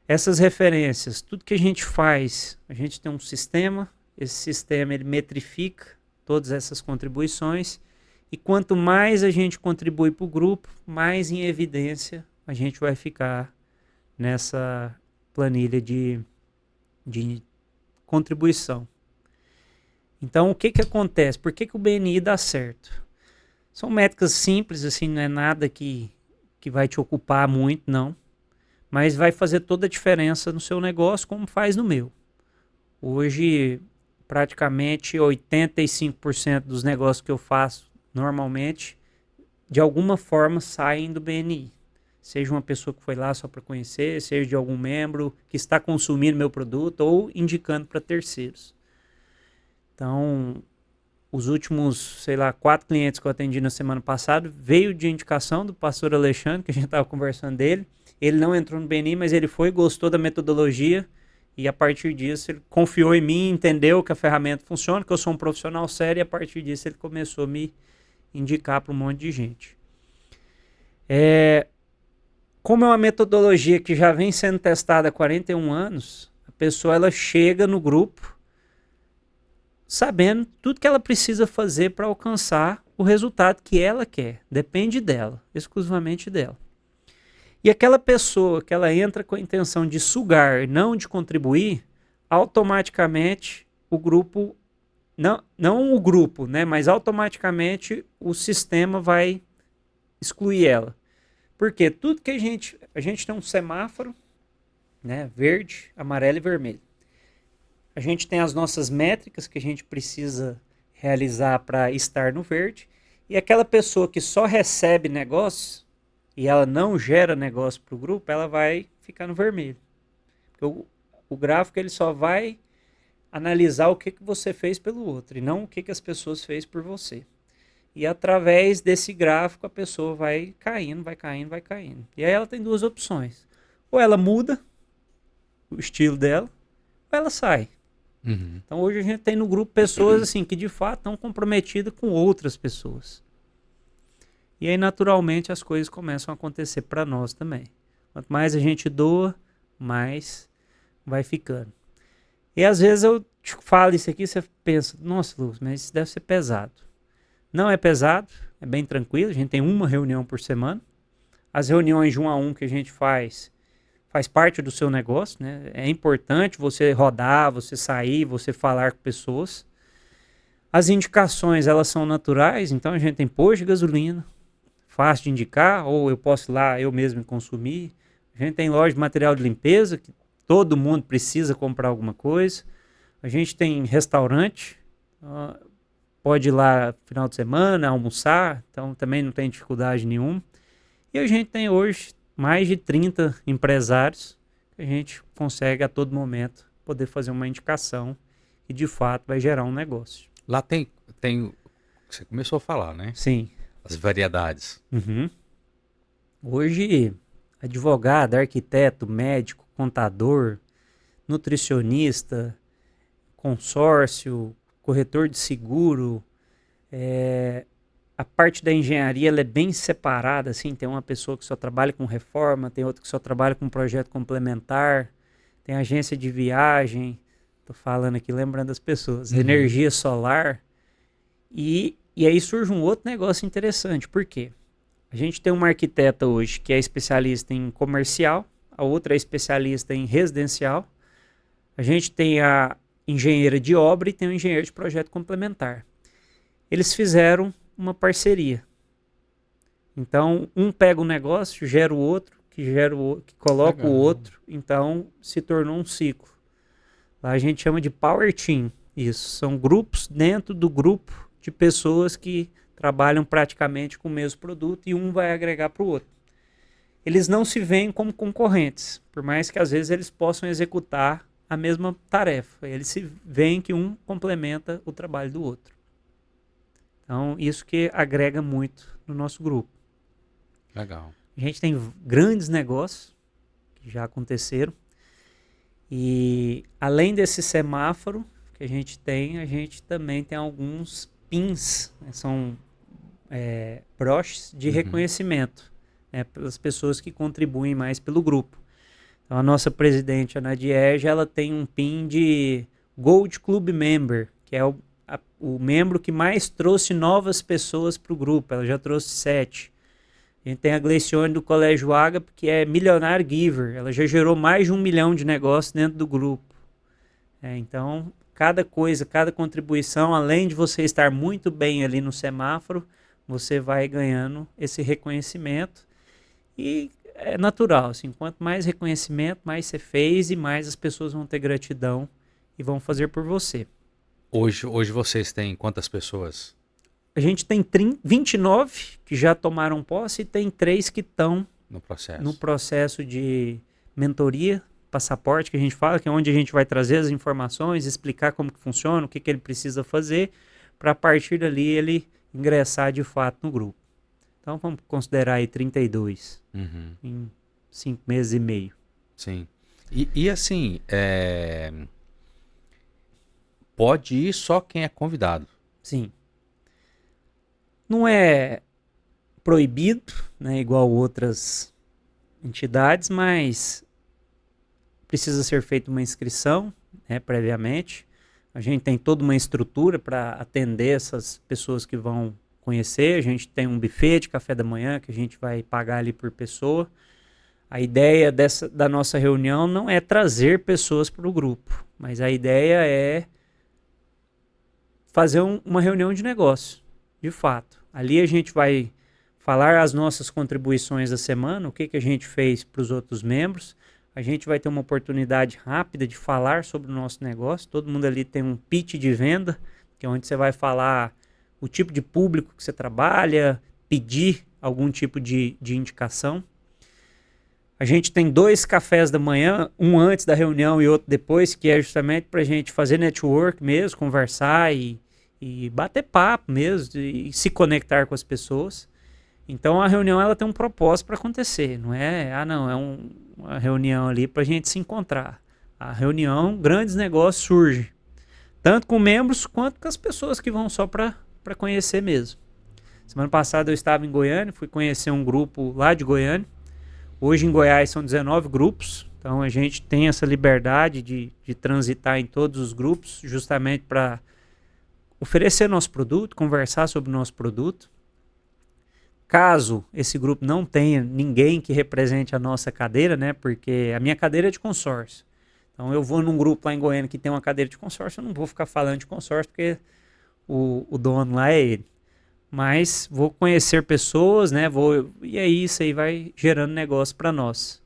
Essas referências, tudo que a gente faz, a gente tem um sistema, esse sistema ele metrifica todas essas contribuições e quanto mais a gente contribui para o grupo, mais em evidência a gente vai ficar nessa planilha de contribuição. Então, o que acontece? Por que o BNI dá certo? São métricas simples, assim, não é nada que vai te ocupar muito, não. Mas vai fazer toda a diferença no seu negócio, como faz no meu. Hoje, praticamente 85% dos negócios que eu faço normalmente, de alguma forma, saem do BNI. Seja uma pessoa que foi lá só para conhecer, seja de algum membro que está consumindo meu produto ou indicando para terceiros. Então, os últimos, 4 clientes que eu atendi na semana passada, veio de indicação do pastor Alexandre, que a gente estava conversando dele. Ele não entrou no BNI, mas ele gostou da metodologia e a partir disso ele confiou em mim, entendeu que a ferramenta funciona, que eu sou um profissional sério e a partir disso ele começou a me indicar para um monte de gente. Como é uma metodologia que já vem sendo testada há 41 anos, a pessoa ela chega no grupo sabendo tudo que ela precisa fazer para alcançar o resultado que ela quer. Depende dela, exclusivamente dela. E aquela pessoa que ela entra com a intenção de sugar, não de contribuir, automaticamente o grupo, não o grupo, né, mas automaticamente o sistema vai excluir ela. Porque tudo que a gente tem um semáforo, né, verde, amarelo e vermelho. A gente tem as nossas métricas que a gente precisa realizar para estar no verde. E aquela pessoa que só recebe negócio e ela não gera negócio para o grupo, ela vai ficar no vermelho. Porque o gráfico ele só vai analisar o que você fez pelo outro e não o que as pessoas fez por você. E através desse gráfico a pessoa vai caindo, vai caindo, vai caindo. E aí ela tem 2 opções. Ou ela muda o estilo dela, ou ela sai. Uhum. Então hoje a gente tem no grupo pessoas assim que de fato estão comprometidas com outras pessoas. E aí naturalmente as coisas começam a acontecer para nós também. Quanto mais a gente doa, mais vai ficando. E às vezes eu te falo isso aqui, você pensa, nossa, Lucas, mas isso deve ser pesado. Não é pesado, é bem tranquilo, a gente tem uma reunião por semana. As reuniões de 1 a 1 que a gente faz parte do seu negócio, né? É importante você rodar, você sair, você falar com pessoas. As indicações, elas são naturais, então a gente tem posto de gasolina, fácil de indicar, ou eu posso ir lá eu mesmo consumir. A gente tem loja de material de limpeza, que todo mundo precisa comprar alguma coisa. A gente tem restaurante, pode ir lá no final de semana, almoçar, então também não tem dificuldade nenhuma. E a gente tem hoje mais de 30 empresários que a gente consegue a todo momento poder fazer uma indicação e de fato vai gerar um negócio. Lá tem, você começou a falar, né? Sim. As variedades. Uhum. Hoje, advogado, arquiteto, médico, contador, nutricionista, consórcio, corretor de seguro, a parte da engenharia ela é bem separada, assim, tem uma pessoa que só trabalha com reforma, tem outra que só trabalha com projeto complementar, tem agência de viagem, tô falando aqui, lembrando as pessoas, energia solar, e aí surge um outro negócio interessante, por quê? A gente tem uma arquiteta hoje que é especialista em comercial, a outra é especialista em residencial, a gente tem a engenheira de obra e tem o engenheiro de projeto complementar. Eles fizeram uma parceria. Então, um pega um negócio, gera o outro, que coloca Legal. o outro, então se tornou um ciclo. Lá a gente chama de Power Team. Isso, são grupos dentro do grupo de pessoas que trabalham praticamente com o mesmo produto e um vai agregar para o outro. Eles não se veem como concorrentes, por mais que às vezes eles possam executar a mesma tarefa. Eles se veem que um complementa o trabalho do outro. Então, isso que agrega muito no nosso grupo. Legal. A gente tem grandes negócios que já aconteceram. E além desse semáforo que a gente também tem alguns pins, né? São broches de reconhecimento, né? Pelas pessoas que contribuem mais pelo grupo. Então, a nossa presidente, a Nadiege, ela tem um pin de Gold Club Member, que é o membro que mais trouxe novas pessoas para o grupo. Ela já trouxe 7. A gente tem a Gleicione do Colégio Ágape, que é Millionaire Giver. Ela já gerou mais de 1 milhão de negócios dentro do grupo. Então, cada contribuição, além de você estar muito bem ali no semáforo, você vai ganhando esse reconhecimento. E é natural, assim, quanto mais reconhecimento, mais você fez e mais as pessoas vão ter gratidão e vão fazer por você. Hoje vocês têm quantas pessoas? A gente tem 29 que já tomaram posse e tem 3 que estão no processo de mentoria, passaporte, que a gente fala, que é onde a gente vai trazer as informações, explicar como que funciona, o que ele precisa fazer, para a partir dali ele ingressar de fato no grupo. Então vamos considerar aí 32 em 5 meses e meio. Sim. E assim, pode ir só quem é convidado. Sim. Não é proibido, né, igual outras entidades, mas precisa ser feita uma inscrição, né, previamente. A gente tem toda uma estrutura para atender essas pessoas que vão conhecer. A gente tem um buffet de café da manhã que a gente vai pagar ali por pessoa. A ideia da nossa reunião não é trazer pessoas para o grupo, mas a ideia é fazer uma reunião de negócio, de fato. Ali a gente vai falar as nossas contribuições da semana, o que a gente fez para os outros membros. A gente vai ter uma oportunidade rápida de falar sobre o nosso negócio. Todo mundo ali tem um pitch de venda, que é onde você vai falar o tipo de público que você trabalha, pedir algum tipo de indicação. A gente tem 2 cafés da manhã, um antes da reunião e outro depois, que é justamente para a gente fazer network mesmo, conversar e bater papo mesmo, e se conectar com as pessoas. Então a reunião ela tem um propósito para acontecer, não é, uma reunião ali para a gente se encontrar. A reunião, grandes negócios surgem. tanto com membros quanto com as pessoas que vão só para conhecer mesmo. Semana passada eu estava em Goiânia, fui conhecer um grupo lá de Goiânia. Hoje em Goiás são 19 grupos, então a gente tem essa liberdade de transitar em todos os grupos, justamente para oferecer nosso produto, conversar sobre o nosso produto. Caso esse grupo não tenha ninguém que represente a nossa cadeira, né, porque a minha cadeira é de consórcio. Então eu vou num grupo lá em Goiânia que tem uma cadeira de consórcio, eu não vou ficar falando de consórcio porque o dono lá é ele. Mas vou conhecer pessoas, né? E aí isso aí vai gerando negócio para nós.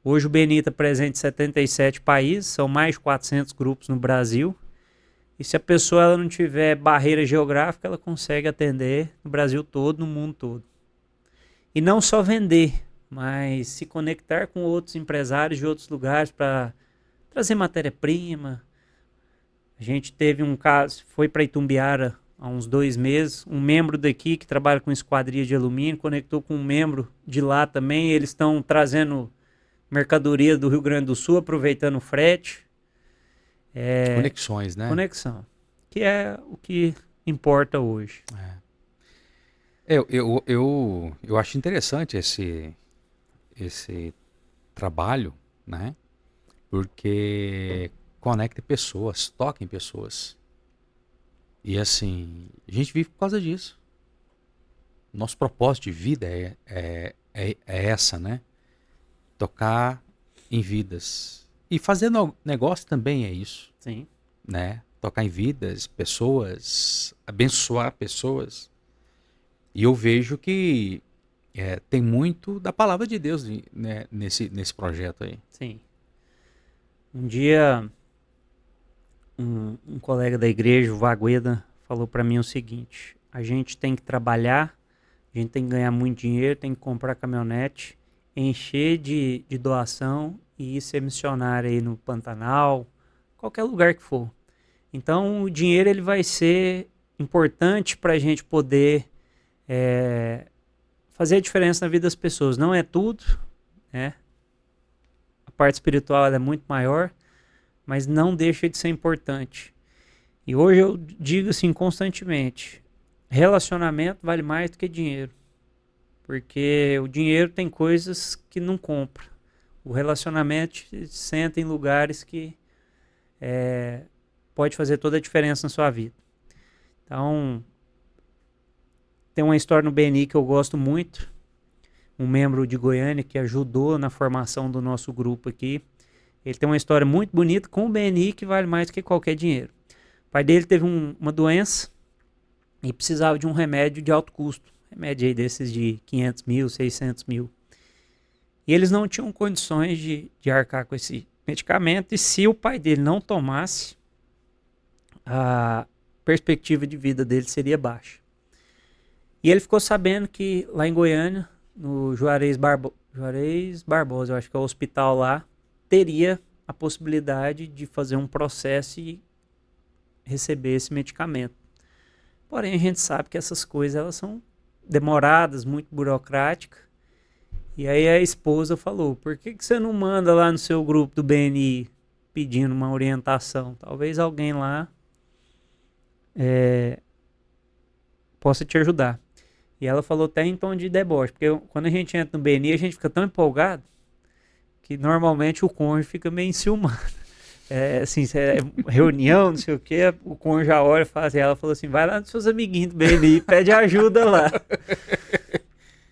Hoje o BNI está presente em 77 países, são mais de 400 grupos no Brasil. E se a pessoa ela não tiver barreira geográfica, ela consegue atender no Brasil todo, no mundo todo. E não só vender, mas se conectar com outros empresários de outros lugares para trazer matéria-prima. A gente teve um caso, foi para Itumbiara há uns 2 meses, um membro daqui que trabalha com esquadria de alumínio, conectou com um membro de lá também, eles estão trazendo mercadoria do Rio Grande do Sul, aproveitando o frete. Conexões, né? Conexão, que é o que importa hoje. Eu acho interessante esse trabalho, né? Porque conecta pessoas, toca em pessoas. E assim, a gente vive por causa disso. Nosso propósito de vida é essa, né? Tocar em vidas. E fazer negócio também é isso. Sim. Né? Tocar em vidas, pessoas, abençoar pessoas. E eu vejo que tem muito da palavra de Deus, né, nesse projeto aí. Sim. Um dia, um colega da igreja, o Vagueda, falou para mim o seguinte: a gente tem que trabalhar, a gente tem que ganhar muito dinheiro, tem que comprar caminhonete, encher de doação e ir ser missionário aí no Pantanal, qualquer lugar que for. Então o dinheiro ele vai ser importante para a gente poder fazer a diferença na vida das pessoas. Não é tudo, né? A parte espiritual ela é muito maior, mas não deixa de ser importante. E hoje eu digo assim constantemente, relacionamento vale mais do que dinheiro. Porque o dinheiro tem coisas que não compra. O relacionamento senta em lugares que pode fazer toda a diferença na sua vida. Então, tem uma história no BNI que eu gosto muito. Um membro de Goiânia que ajudou na formação do nosso grupo aqui. Ele tem uma história muito bonita com o BNI que vale mais do que qualquer dinheiro. O pai dele teve uma doença e precisava de um remédio de alto custo. Remédio aí desses de 500 mil, 600 mil. E eles não tinham condições de arcar com esse medicamento. E se o pai dele não tomasse, a perspectiva de vida dele seria baixa. E ele ficou sabendo que lá em Goiânia, no Juarez Barbosa, eu acho que é o hospital lá, teria a possibilidade de fazer um processo e receber esse medicamento. Porém, a gente sabe que essas coisas elas são demoradas, muito burocráticas. E aí a esposa falou: por que você não manda lá no seu grupo do BNI pedindo uma orientação? Talvez alguém lá possa te ajudar. E ela falou até em tom de deboche, porque quando a gente entra no BNI, a gente fica tão empolgado que normalmente o cônjuge fica meio enciumado. Assim, reunião, não sei o que, o cônjuge já olha e fala assim, ela falou assim, vai lá nos seus amiguinhos do BNI e pede ajuda lá.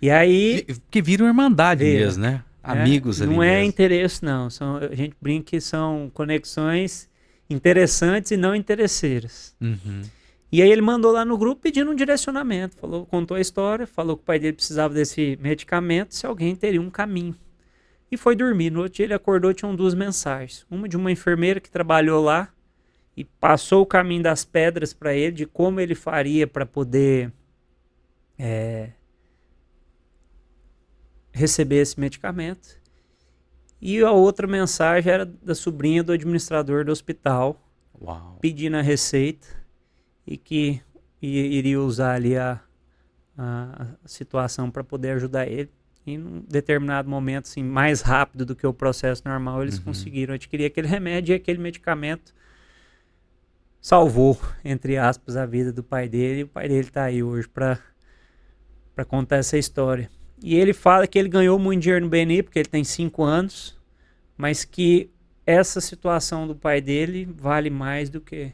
E aí... Que vira uma irmandade mesmo, né? Amigos ali não é mesmo. interesse, não. A gente brinca que são conexões interessantes e não interesseiras. Uhum. E aí ele mandou lá no grupo pedindo um direcionamento. Contou a história, falou que o pai dele precisava desse medicamento, se alguém teria um caminho. E foi dormir. No outro dia ele acordou, tinham 2 mensagens. Uma de uma enfermeira que trabalhou lá e passou o caminho das pedras para ele, de como ele faria para poder receber esse medicamento. E a outra mensagem era da sobrinha do administrador do hospital, pedindo a receita e que iria usar ali a situação para poder ajudar ele. E num determinado momento, assim, mais rápido do que o processo normal, eles conseguiram adquirir aquele remédio e aquele medicamento salvou, entre aspas, a vida do pai dele. E o pai dele está aí hoje para contar essa história. E ele fala que ele ganhou muito dinheiro no BNI, porque ele tem 5 anos, mas que essa situação do pai dele vale mais do que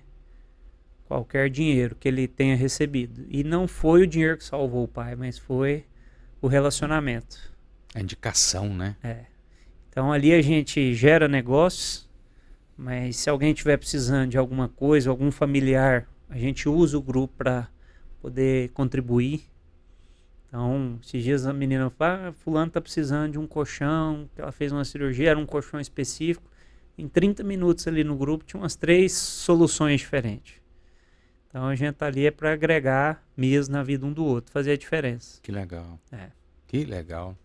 qualquer dinheiro que ele tenha recebido. E não foi o dinheiro que salvou o pai, mas foi o relacionamento. A indicação, né? Então ali a gente gera negócios, mas se alguém estiver precisando de alguma coisa, algum familiar, a gente usa o grupo para poder contribuir. Então, esses dias a menina fala, fulano está precisando de um colchão, que ela fez uma cirurgia, era um colchão específico. Em 30 minutos ali no grupo tinha umas 3 soluções diferentes. Então a gente tá ali para agregar mesmo na vida um do outro, fazer a diferença. Que legal. Que legal.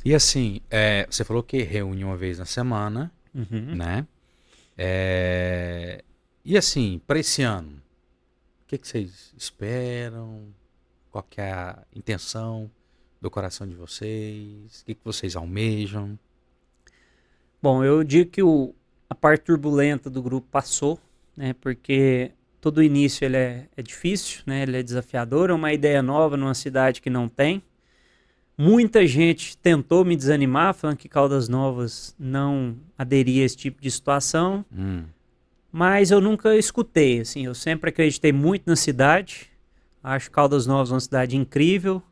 E assim, você falou que reúne uma vez na semana, né? E assim, para esse ano, o que vocês esperam? Qual que é a intenção do coração de vocês? O que vocês almejam? Bom, eu digo que a parte turbulenta do grupo passou, né? Porque todo o início ele é difícil, né? Ele é desafiador, é uma ideia nova numa cidade que não tem. Muita gente tentou me desanimar, falando que Caldas Novas não aderia a esse tipo de situação, mas eu nunca escutei, assim, eu sempre acreditei muito na cidade, acho Caldas Novas uma cidade incrível,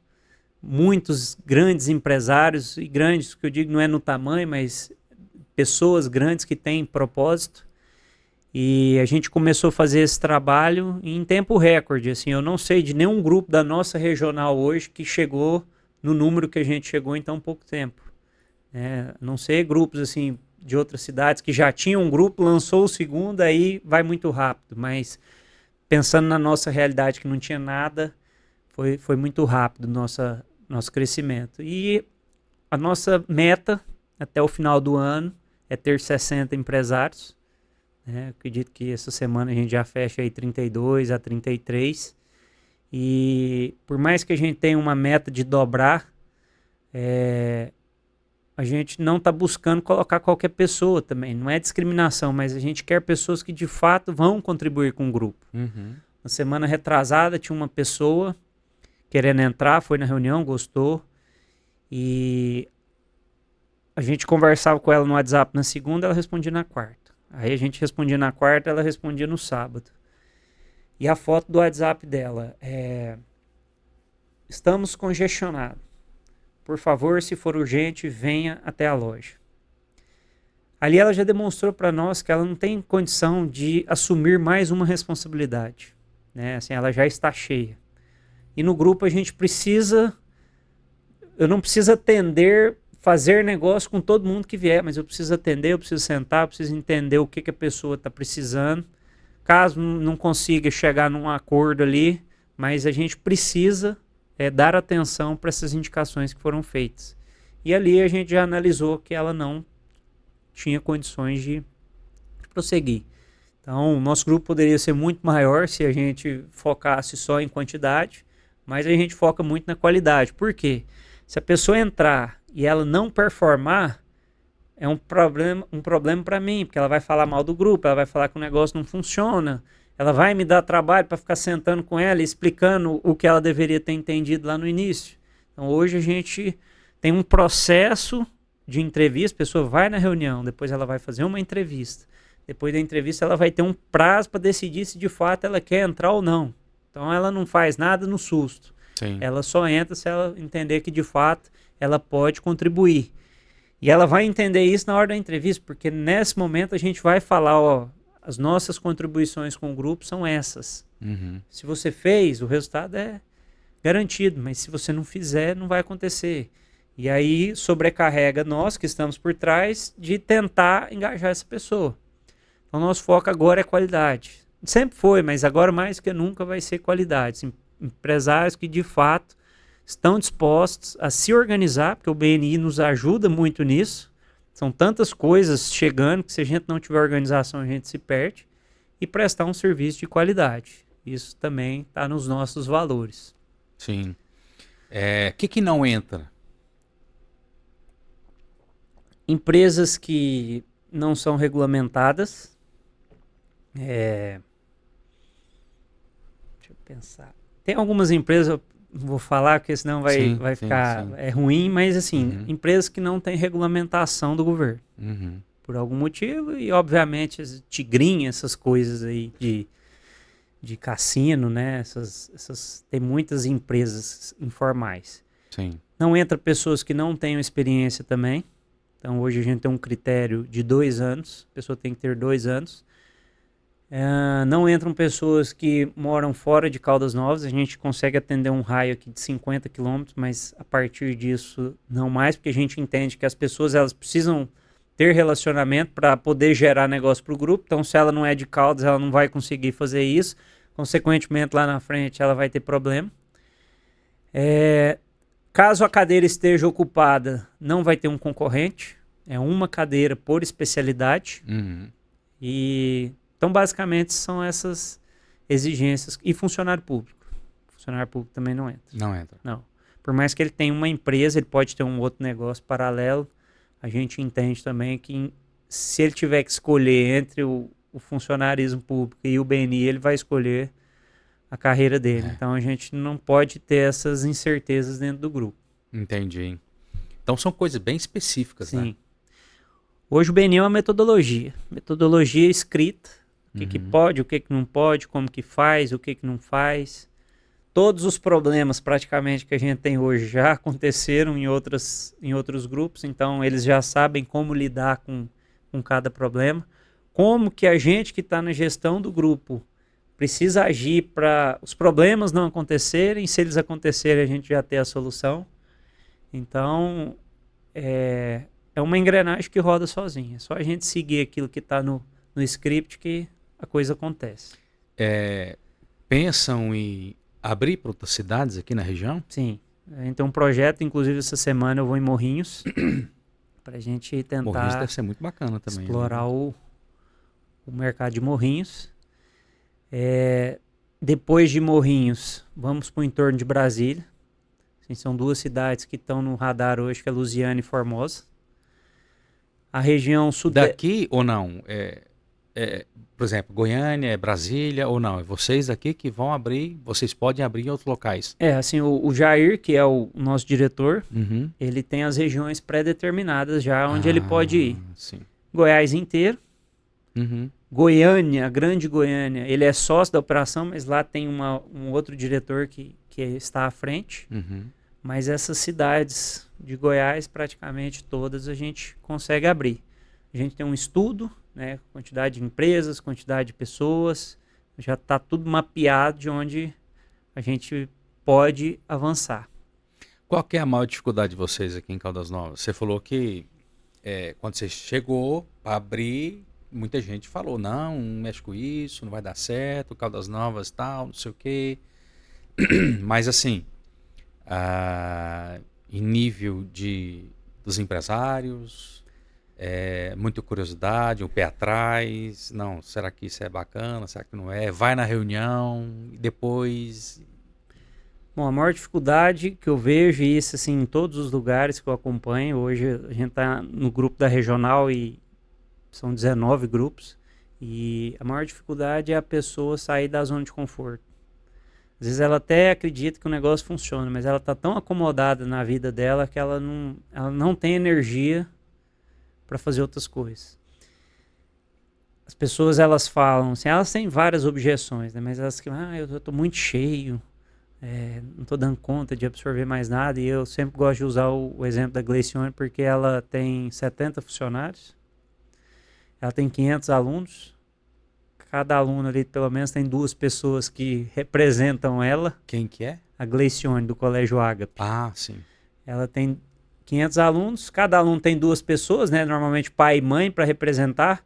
muitos grandes empresários, e grandes, que eu digo não é no tamanho, mas pessoas grandes que têm propósito, e a gente começou a fazer esse trabalho em tempo recorde, assim, eu não sei de nenhum grupo da nossa regional hoje que chegou no número que a gente chegou em tão pouco tempo. Não sei grupos assim de outras cidades que já tinham um grupo, lançou o segundo, aí vai muito rápido, mas pensando na nossa realidade que não tinha nada, foi muito rápido nosso crescimento. E a nossa meta até o final do ano é ter 60 empresários. Acredito que essa semana a gente já fecha aí 32 a 33. E por mais que a gente tenha uma meta de dobrar, a gente não está buscando colocar qualquer pessoa também. Não é discriminação, mas a gente quer pessoas que de fato vão contribuir com o grupo. Na semana retrasada tinha uma pessoa querendo entrar, foi na reunião, gostou. E a gente conversava com ela no WhatsApp na segunda, ela respondia na quarta. Aí a gente respondia na quarta, ela respondia no sábado. E a foto do WhatsApp dela estamos congestionados. Por favor, se for urgente, venha até a loja. Ali ela já demonstrou para nós que ela não tem condição de assumir mais uma responsabilidade. Assim, ela já está cheia. E no grupo a gente eu não preciso fazer negócio com todo mundo que vier, mas eu preciso atender, eu preciso sentar, eu preciso entender o que a pessoa está precisando. Caso não consiga chegar num acordo ali, mas a gente precisa dar atenção para essas indicações que foram feitas. E ali a gente já analisou que ela não tinha condições de prosseguir. Então, o nosso grupo poderia ser muito maior se a gente focasse só em quantidade, mas a gente foca muito na qualidade. Por quê? Se a pessoa entrar e ela não performar, é um problema para mim, porque ela vai falar mal do grupo, ela vai falar que o negócio não funciona, ela vai me dar trabalho para ficar sentando com ela e explicando o que ela deveria ter entendido lá no início. Então hoje a gente tem um processo de entrevista, a pessoa vai na reunião, depois ela vai fazer uma entrevista, depois da entrevista ela vai ter um prazo para decidir se de fato ela quer entrar ou não. Então ela não faz nada no susto. Sim. Ela só entra se ela entender que de fato ela pode contribuir. E ela vai entender isso na hora da entrevista, porque nesse momento a gente vai falar, as nossas contribuições com o grupo são essas. Se você fez, o resultado é garantido, mas se você não fizer, não vai acontecer. E aí sobrecarrega nós que estamos por trás de tentar engajar essa pessoa. Então nosso foco agora é qualidade. Sempre foi, mas agora mais que nunca vai ser qualidade. Empresários que de fato estão dispostos a se organizar, porque o BNI nos ajuda muito nisso. São tantas coisas chegando que se a gente não tiver organização a gente se perde. E prestar um serviço de qualidade. Isso também está nos nossos valores. Sim. O que não entra? Empresas que não são regulamentadas, Pensar. Tem algumas empresas, eu não vou falar, porque senão vai ficar ruim, mas assim, empresas que não têm regulamentação do governo. Por algum motivo, e obviamente as tigrinhas, essas coisas aí de cassino, né? Tem muitas empresas informais. Sim. Não entra pessoas que não tenham experiência também. Então hoje a gente tem um critério de 2 anos, a pessoa tem que ter 2 anos. Não entram pessoas que moram fora de Caldas Novas, a gente consegue atender um raio aqui de 50 quilômetros, mas a partir disso não mais, porque a gente entende que as pessoas elas precisam ter relacionamento para poder gerar negócio para o grupo, então se ela não é de Caldas, ela não vai conseguir fazer isso, consequentemente lá na frente ela vai ter problema. Caso a cadeira esteja ocupada, não vai ter um concorrente, é uma cadeira por especialidade, então basicamente são essas exigências, e funcionário público também não entra. Não entra. Não. Por mais que ele tenha uma empresa, ele pode ter um outro negócio paralelo, a gente entende também que se ele tiver que escolher entre o funcionarismo público e o BNI, ele vai escolher a carreira dele. Então a gente não pode ter essas incertezas dentro do grupo. Entendi. Então são coisas bem específicas, Sim. né? Hoje o BNI é uma metodologia escrita, o que pode, o que não pode, como que faz, o que não faz. Todos os problemas praticamente que a gente tem hoje já aconteceram em outros grupos, então eles já sabem como lidar com cada problema. Como que a gente que está na gestão do grupo precisa agir para os problemas não acontecerem, se eles acontecerem a gente já ter a solução. Então, é uma engrenagem que roda sozinha. É só a gente seguir aquilo que está no script que a coisa acontece. Pensam em abrir para outras cidades aqui na região? Sim. A gente tem um projeto, inclusive essa semana eu vou em Morrinhos, para a gente tentar Morrinhos deve ser muito bacana também. Explorar, né? o mercado de Morrinhos. Depois de Morrinhos, vamos para o entorno de Brasília. Assim, são 2 cidades que estão no radar hoje, que é Lusiânia e Formosa. A região sudeste... Daqui ou não? Por exemplo, Goiânia, Brasília ou não? É vocês daqui que vão abrir, vocês podem abrir em outros locais? Assim, o Jair, que é o nosso diretor, ele tem as regiões pré-determinadas já, onde ele pode ir. Sim. Goiás inteiro. Goiânia, a Grande Goiânia, ele é sócio da operação, mas lá tem um outro diretor que está à frente. Mas essas cidades de Goiás, praticamente todas, a gente consegue abrir. A gente tem um estudo, né, quantidade de empresas, quantidade de pessoas, já está tudo mapeado de onde a gente pode avançar. Qual que é a maior dificuldade de vocês aqui em Caldas Novas? Você falou que quando você chegou para abrir, muita gente falou, não mexe com isso, não vai dar certo, Caldas Novas tal, não sei o quê. Mas assim, em nível dos empresários, muita curiosidade, um pé atrás, não, será que isso é bacana, será que não é? Vai na reunião e depois... Bom, a maior dificuldade que eu vejo, e isso assim, em todos os lugares que eu acompanho, hoje a gente está no grupo da regional e são 19 grupos, e a maior dificuldade é a pessoa sair da zona de conforto. Às vezes ela até acredita que o negócio funciona, mas ela está tão acomodada na vida dela que ela não tem energia para fazer outras coisas. As pessoas, elas falam assim, elas têm várias objeções, né? Mas elas que eu estou muito cheio, não estou dando conta de absorver mais nada, e eu sempre gosto de usar o exemplo da Gleicione, porque ela tem 70 funcionários, ela tem 500 alunos, cada aluno ali pelo menos tem 2 pessoas que representam ela. Quem que é? A Gleicione, do Colégio Ágape. Sim. Ela tem 500 alunos, cada aluno tem 2 pessoas, né? Normalmente pai e mãe para representar.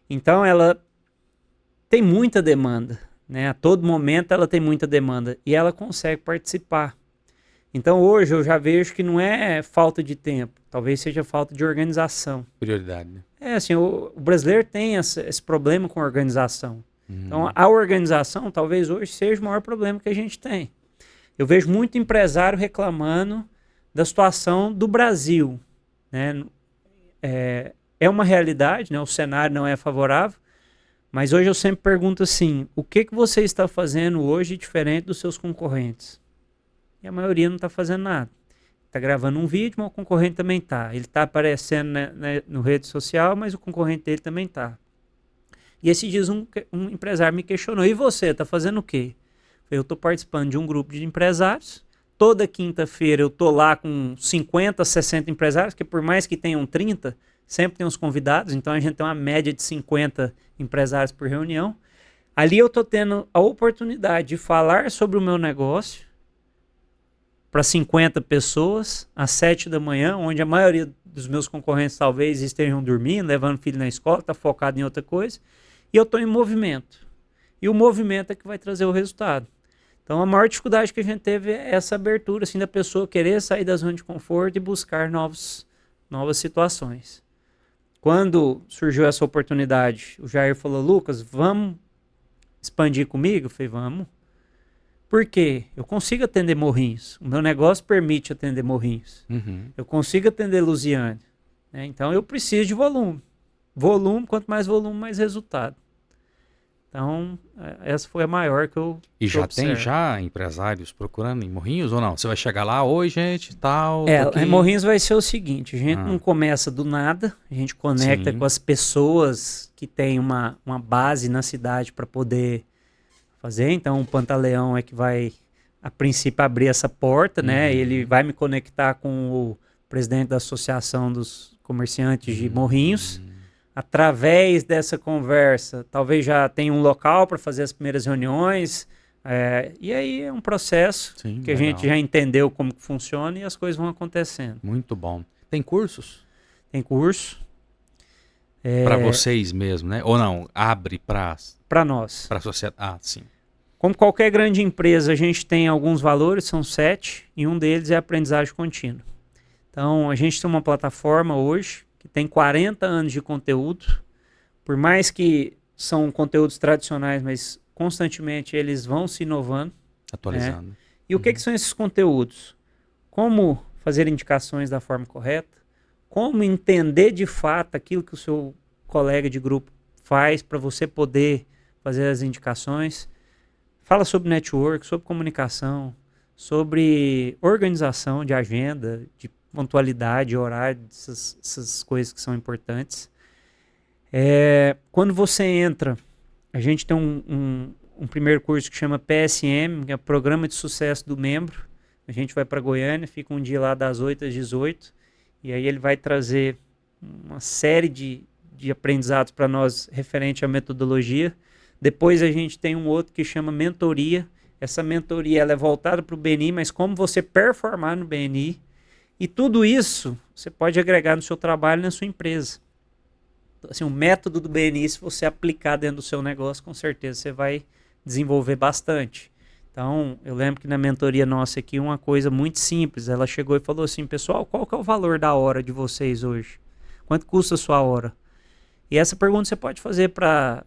Então ela tem muita demanda, né? A todo momento ela tem muita demanda e ela consegue participar. Então hoje eu já vejo que não é falta de tempo, talvez seja falta de organização. Prioridade, né? Assim, o brasileiro tem esse problema com a organização. Então a organização talvez hoje seja o maior problema que a gente tem. Eu vejo muito empresário reclamando da situação do Brasil, né? É uma realidade, né? O cenário não é favorável, Mas hoje eu sempre pergunto assim, o que você está fazendo hoje diferente dos seus concorrentes? E a maioria não está fazendo nada. Está gravando um vídeo, mas o concorrente também está. Ele está aparecendo no rede social, mas o concorrente dele também está. E esses dias um empresário me questionou, e você, está fazendo o quê? Eu estou participando de um grupo de empresários, toda quinta-feira eu estou lá com 50, 60 empresários, que por mais que tenham 30, sempre tem uns convidados, então a gente tem uma média de 50 empresários por reunião. Ali eu estou tendo a oportunidade de falar sobre o meu negócio para 50 pessoas, às 7 da manhã, onde a maioria dos meus concorrentes talvez estejam dormindo, levando filho na escola, está focado em outra coisa, e eu estou em movimento. E o movimento é que vai trazer o resultado. Então a maior dificuldade que a gente teve é essa abertura, assim, da pessoa querer sair da zona de conforto e buscar novas situações. Quando surgiu essa oportunidade, o Jair falou, Lucas, vamos expandir comigo? Eu falei, vamos. Por quê? Eu consigo atender Morrinhos. O meu negócio permite atender Morrinhos. Uhum. Eu consigo atender Lusiânia. Né? Então eu preciso de volume. Volume, quanto mais volume, mais resultado. Então, essa foi a maior que eu E já observo. tem empresários procurando em Morrinhos ou não? Você vai chegar lá, oi gente, tal. Em Morrinhos vai ser o seguinte, a gente não começa do nada, a gente conecta com as pessoas que têm uma base na cidade para poder fazer. Então o Pantaleão é que vai, a princípio, abrir essa porta, né? Ele vai me conectar com o presidente da Associação dos Comerciantes de Morrinhos. Através dessa conversa, talvez já tenha um local para fazer as primeiras reuniões. E aí é um processo que legal. A gente já entendeu como que funciona e as coisas vão acontecendo. Muito bom. Tem cursos? Tem curso. Para vocês mesmo, né? Ou não? Abre para nós. Para a sociedade. Sim. Como qualquer grande empresa, a gente tem alguns valores, são 7, e um deles é a aprendizagem contínua. Então, a gente tem uma plataforma hoje que tem 40 anos de conteúdo, por mais que são conteúdos tradicionais, mas constantemente eles vão se inovando. Atualizando. Né? E o que são esses conteúdos? Como fazer indicações da forma correta, como entender de fato aquilo que o seu colega de grupo faz para você poder fazer as indicações. Fala sobre network, sobre comunicação, sobre organização de agenda, de pontualidade, horário, essas coisas que são importantes. Quando você entra, a gente tem um primeiro curso que chama PSM, que é o Programa de Sucesso do Membro. A gente vai para Goiânia, fica um dia lá das 8 às 18, e aí ele vai trazer uma série de aprendizados para nós referente à metodologia. Depois a gente tem um outro que chama mentoria. Essa mentoria ela é voltada para o BNI, mas como você performar no BNI. E tudo isso você pode agregar no seu trabalho e na sua empresa. Assim, o método do BNI, se você aplicar dentro do seu negócio, com certeza você vai desenvolver bastante. Então, eu lembro que na mentoria nossa aqui, uma coisa muito simples, ela chegou e falou assim, pessoal, qual que é o valor da hora de vocês hoje? Quanto custa a sua hora? E essa pergunta você pode fazer para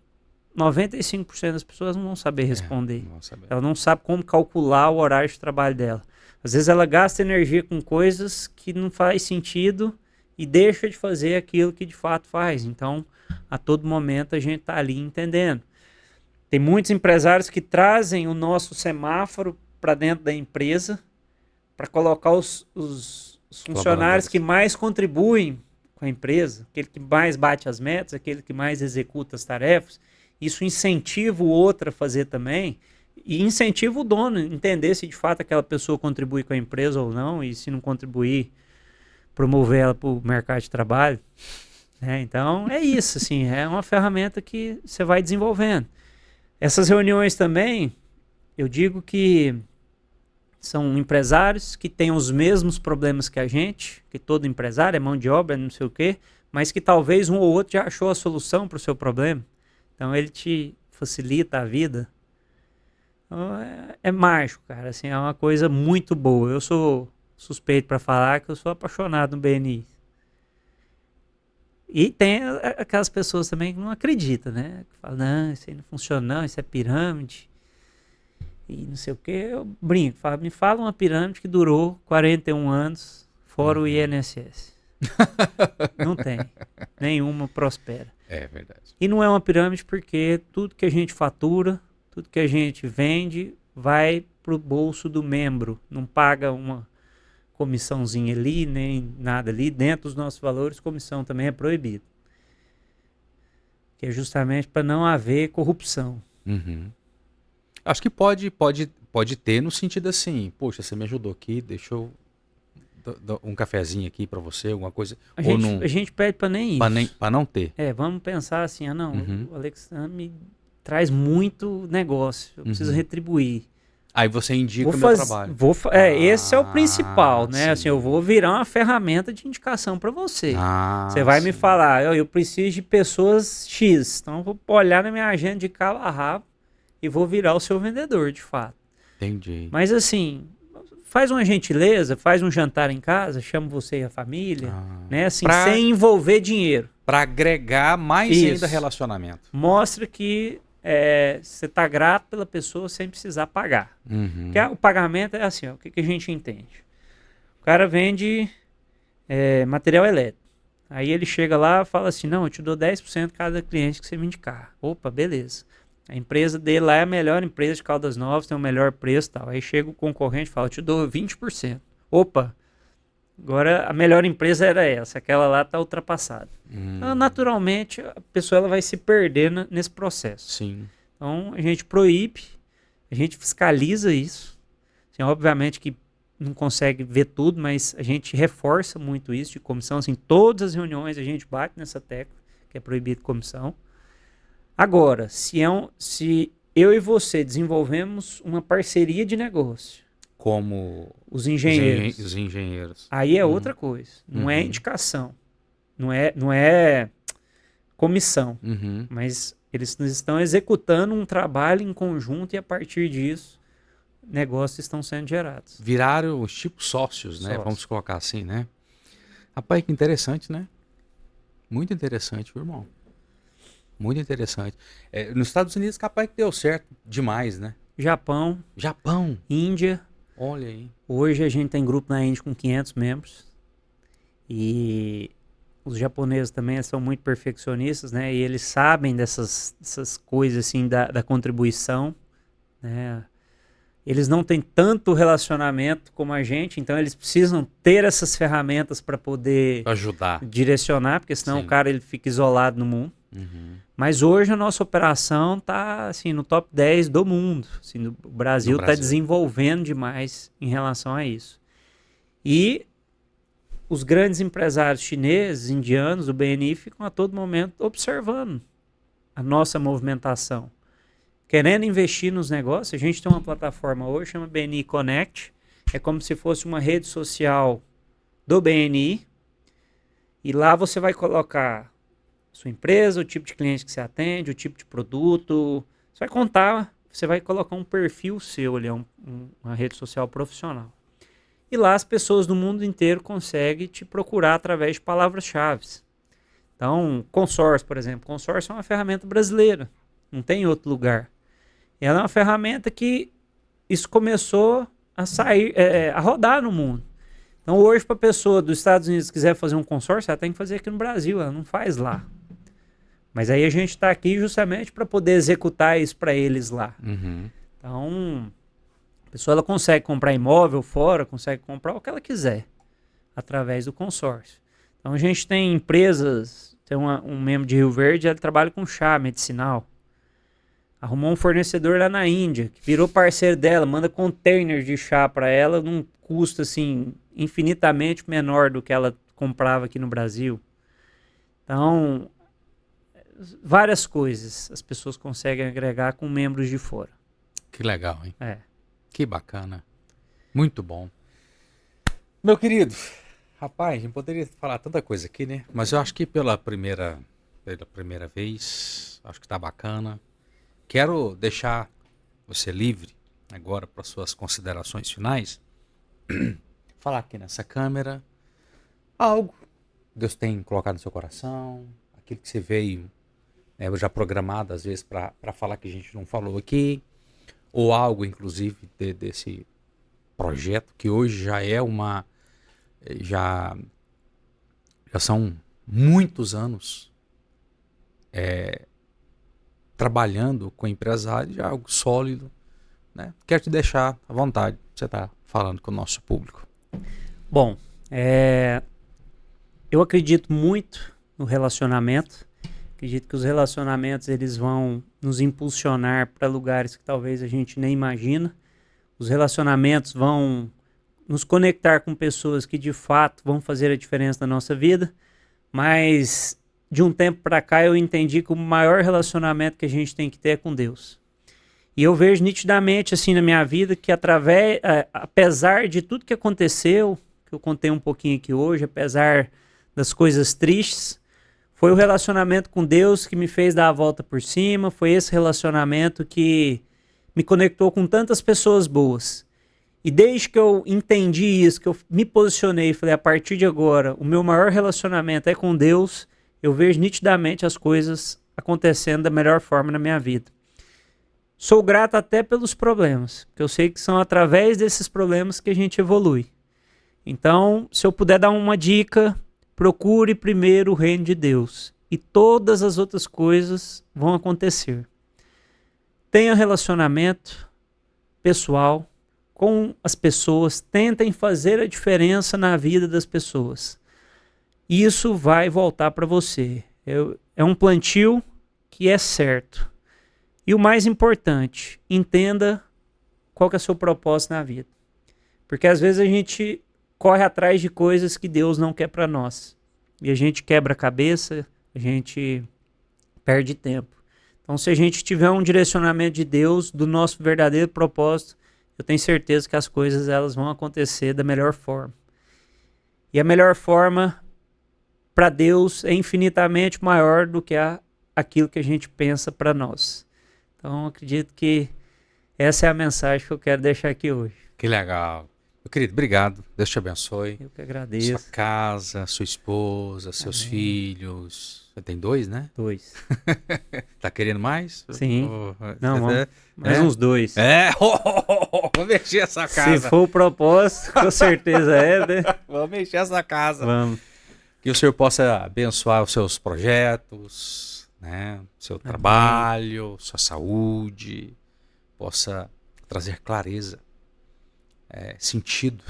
95% das pessoas, não vão saber responder. Não vão saber. Ela não sabe como calcular o horário de trabalho dela. Às vezes ela gasta energia com coisas que não faz sentido e deixa de fazer aquilo que de fato faz. Então, a todo momento a gente está ali entendendo. Tem muitos empresários que trazem o nosso semáforo para dentro da empresa para colocar os funcionários que mais contribuem com a empresa, aquele que mais bate as metas, aquele que mais executa as tarefas. Isso incentiva o outro a fazer também. E incentiva o dono a entender se de fato aquela pessoa contribui com a empresa ou não, e se não contribuir, promover ela para o mercado de trabalho. Então, é isso, assim, é uma ferramenta que você vai desenvolvendo. Essas reuniões também, eu digo que são empresários que têm os mesmos problemas que a gente, que todo empresário é mão de obra, não sei o quê, mas que talvez um ou outro já achou a solução para o seu problema. Então, ele te facilita a vida. Então, é mágico, cara. Assim, é uma coisa muito boa. Eu sou suspeito para falar que eu sou apaixonado no BNI. E tem aquelas pessoas também que não acreditam, né? Que falam, não, isso aí não funciona não, isso é pirâmide. E não sei o quê. Eu brinco, me fala uma pirâmide que durou 41 anos, fora o INSS. Não tem. Nenhuma prospera. É verdade. E não é uma pirâmide porque tudo que a gente fatura, tudo que a gente vende, vai para o bolso do membro. Não paga uma comissãozinha ali, nem nada ali. Dentro dos nossos valores, comissão também é proibida. Que é justamente para não haver corrupção. Uhum. Acho que pode ter no sentido assim, poxa, você me ajudou aqui, deixa eu dar um cafezinho aqui pra você, alguma coisa. Ou não, A gente pede para nem isso. pra não ter. Vamos pensar assim, não, Uhum. o Alexandre me traz muito negócio, eu preciso retribuir. Aí você indica o meu trabalho. Esse é o principal, né? Sim. Assim, eu vou virar uma ferramenta de indicação para você. Você vai me sim. falar, eu preciso de pessoas X, então eu vou olhar na minha agenda de cabo a rabo e vou virar o seu vendedor, de fato. Entendi. Mas assim, faz uma gentileza, faz um jantar em casa, chama você e a família, né? Assim, sem envolver dinheiro. Para agregar mais ainda relacionamento. Mostra que você está grato pela pessoa sem precisar pagar. Porque o pagamento é assim, o que a gente entende? O cara vende material elétrico. Aí ele chega lá e fala assim, não, eu te dou 10% cada cliente que você me indicar. Opa, beleza. A empresa dele lá é a melhor empresa de Caldas Novas, tem o melhor preço e tal. Aí chega o concorrente e fala, eu te dou 20%. Opa, agora a melhor empresa era essa, aquela lá está ultrapassada. Então, naturalmente, a pessoa ela vai se perder nesse processo. Sim. Então, a gente proíbe, a gente fiscaliza isso. Assim, obviamente que não consegue ver tudo, mas a gente reforça muito isso de comissão. Assim, todas as reuniões a gente bate nessa tecla, que é proibido comissão. Agora, se eu e você desenvolvemos uma parceria de negócio, como os engenheiros, os engenheiros, aí é outra coisa. Não é indicação, não é comissão, mas eles estão executando um trabalho em conjunto e a partir disso negócios estão sendo gerados. Viraram os tipos sócios, né? Vamos colocar assim, né? Rapaz, que interessante, né? Muito interessante, meu irmão. Muito interessante. Nos Estados Unidos, capaz que deu certo demais, né? Japão. Índia. Olha aí. Hoje a gente tem grupo na Índia com 500 membros. E os japoneses também são muito perfeccionistas, né? E eles sabem dessas coisas assim da contribuição, né? Eles não têm tanto relacionamento como a gente, então eles precisam ter essas ferramentas para poder ajudar, direcionar, porque senão o cara ele fica isolado no mundo. Mas hoje a nossa operação está assim, no top 10 do mundo. Assim, o Brasil está desenvolvendo demais em relação a isso. E os grandes empresários chineses, indianos, do BNI, ficam a todo momento observando a nossa movimentação. Querendo investir nos negócios, a gente tem uma plataforma hoje, chama BNI Connect. É como se fosse uma rede social do BNI. E lá você vai colocar sua empresa, o tipo de cliente que você atende, o tipo de produto. Você vai contar, você vai colocar um perfil seu ali, uma rede social profissional. E lá as pessoas do mundo inteiro conseguem te procurar através de palavras-chave. Então, consórcio, por exemplo. Consórcio é uma ferramenta brasileira. Não tem em outro lugar. E ela é uma ferramenta que isso começou a sair, a rodar no mundo. Então, hoje, para a pessoa dos Estados Unidos que quiser fazer um consórcio, ela tem que fazer aqui no Brasil, ela não faz lá. Mas aí a gente está aqui justamente para poder executar isso para eles lá. Então, a pessoa ela consegue comprar imóvel fora, consegue comprar o que ela quiser, através do consórcio. Então, a gente tem empresas, tem um membro de Rio Verde, ele trabalha com chá medicinal. Arrumou um fornecedor lá na Índia, que virou parceiro dela, manda container de chá para ela num custo assim, infinitamente menor do que ela comprava aqui no Brasil. Então, várias coisas as pessoas conseguem agregar com membros de fora. Que legal, hein? Que bacana. Muito bom. Meu querido, rapaz, a gente poderia falar tanta coisa aqui, né? Mas eu acho que pela primeira vez, acho que tá bacana. Quero deixar você livre agora para suas considerações finais. Falar aqui nessa câmera algo que Deus tem colocado no seu coração, aquilo que você veio já programado às vezes para falar que a gente não falou aqui, ou algo inclusive desse projeto que hoje já é já são muitos anos trabalhando com empresários, é algo sólido, né? Quero te deixar à vontade, você está falando com o nosso público. Bom, eu acredito muito no relacionamento. Acredito que os relacionamentos eles vão nos impulsionar para lugares que talvez a gente nem imagina. Os relacionamentos vão nos conectar com pessoas que de fato vão fazer a diferença na nossa vida. Mas de um tempo para cá eu entendi que o maior relacionamento que a gente tem que ter é com Deus. E eu vejo nitidamente assim na minha vida que apesar de tudo que aconteceu, que eu contei um pouquinho aqui hoje, apesar das coisas tristes, foi o relacionamento com Deus que me fez dar a volta por cima, foi esse relacionamento que me conectou com tantas pessoas boas. E desde que eu entendi isso, que eu me posicionei e falei, a partir de agora, o meu maior relacionamento é com Deus, eu vejo nitidamente as coisas acontecendo da melhor forma na minha vida. Sou grato até pelos problemas, porque eu sei que são através desses problemas que a gente evolui. Então, se eu puder dar uma dica, procure primeiro o reino de Deus e todas as outras coisas vão acontecer. Tenha relacionamento pessoal com as pessoas, tentem fazer a diferença na vida das pessoas. Isso vai voltar para você. É um plantio que é certo. E o mais importante, entenda qual que é o seu propósito na vida. Porque às vezes a gente corre atrás de coisas que Deus não quer para nós. E a gente quebra a cabeça, a gente perde tempo. Então, se a gente tiver um direcionamento de Deus, do nosso verdadeiro propósito, eu tenho certeza que as coisas elas vão acontecer da melhor forma. E a melhor forma para Deus é infinitamente maior do que aquilo que a gente pensa para nós. Então, acredito que essa é a mensagem que eu quero deixar aqui hoje. Que legal. Meu querido, obrigado. Deus te abençoe. Eu que agradeço. Sua casa, sua esposa, seus filhos. Você tem 2, né? 2. Tá querendo mais? Sim. Não, vamos. Mais uns 2. Vamos mexer essa casa. Se for o propósito, com certeza né? Vamos mexer essa casa. Vamos. Que o Senhor possa abençoar os seus projetos, né? Seu trabalho, sua saúde. Possa trazer clareza, sentido,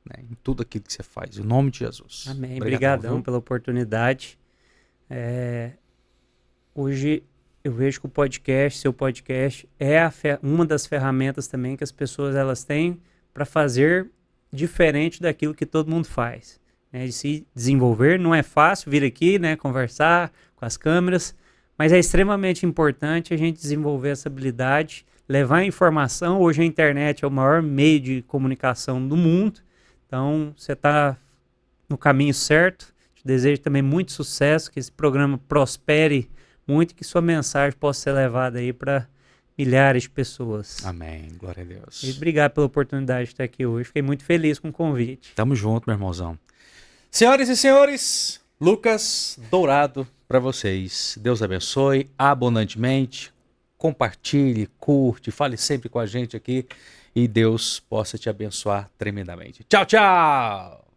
né? Em tudo aquilo que você faz. Em nome de Jesus. Amém. Obrigadão pela oportunidade. Hoje eu vejo que o podcast, seu podcast, é uma das ferramentas também que as pessoas elas têm para fazer diferente daquilo que todo mundo faz. Né? De se desenvolver, não é fácil vir aqui, né, conversar com as câmeras, mas é extremamente importante a gente desenvolver essa habilidade, levar informação. Hoje a internet é o maior meio de comunicação do mundo, então você está no caminho certo. Te desejo também muito sucesso, que esse programa prospere muito, que sua mensagem possa ser levada aí para milhares de pessoas. Amém, glória a Deus. E obrigado pela oportunidade de estar aqui hoje, fiquei muito feliz com o convite. Tamo junto, meu irmãozão. Senhoras e senhores, Lucas Dourado para vocês. Deus abençoe abundantemente. Compartilhe, curte, fale sempre com a gente aqui e Deus possa te abençoar tremendamente. Tchau, tchau!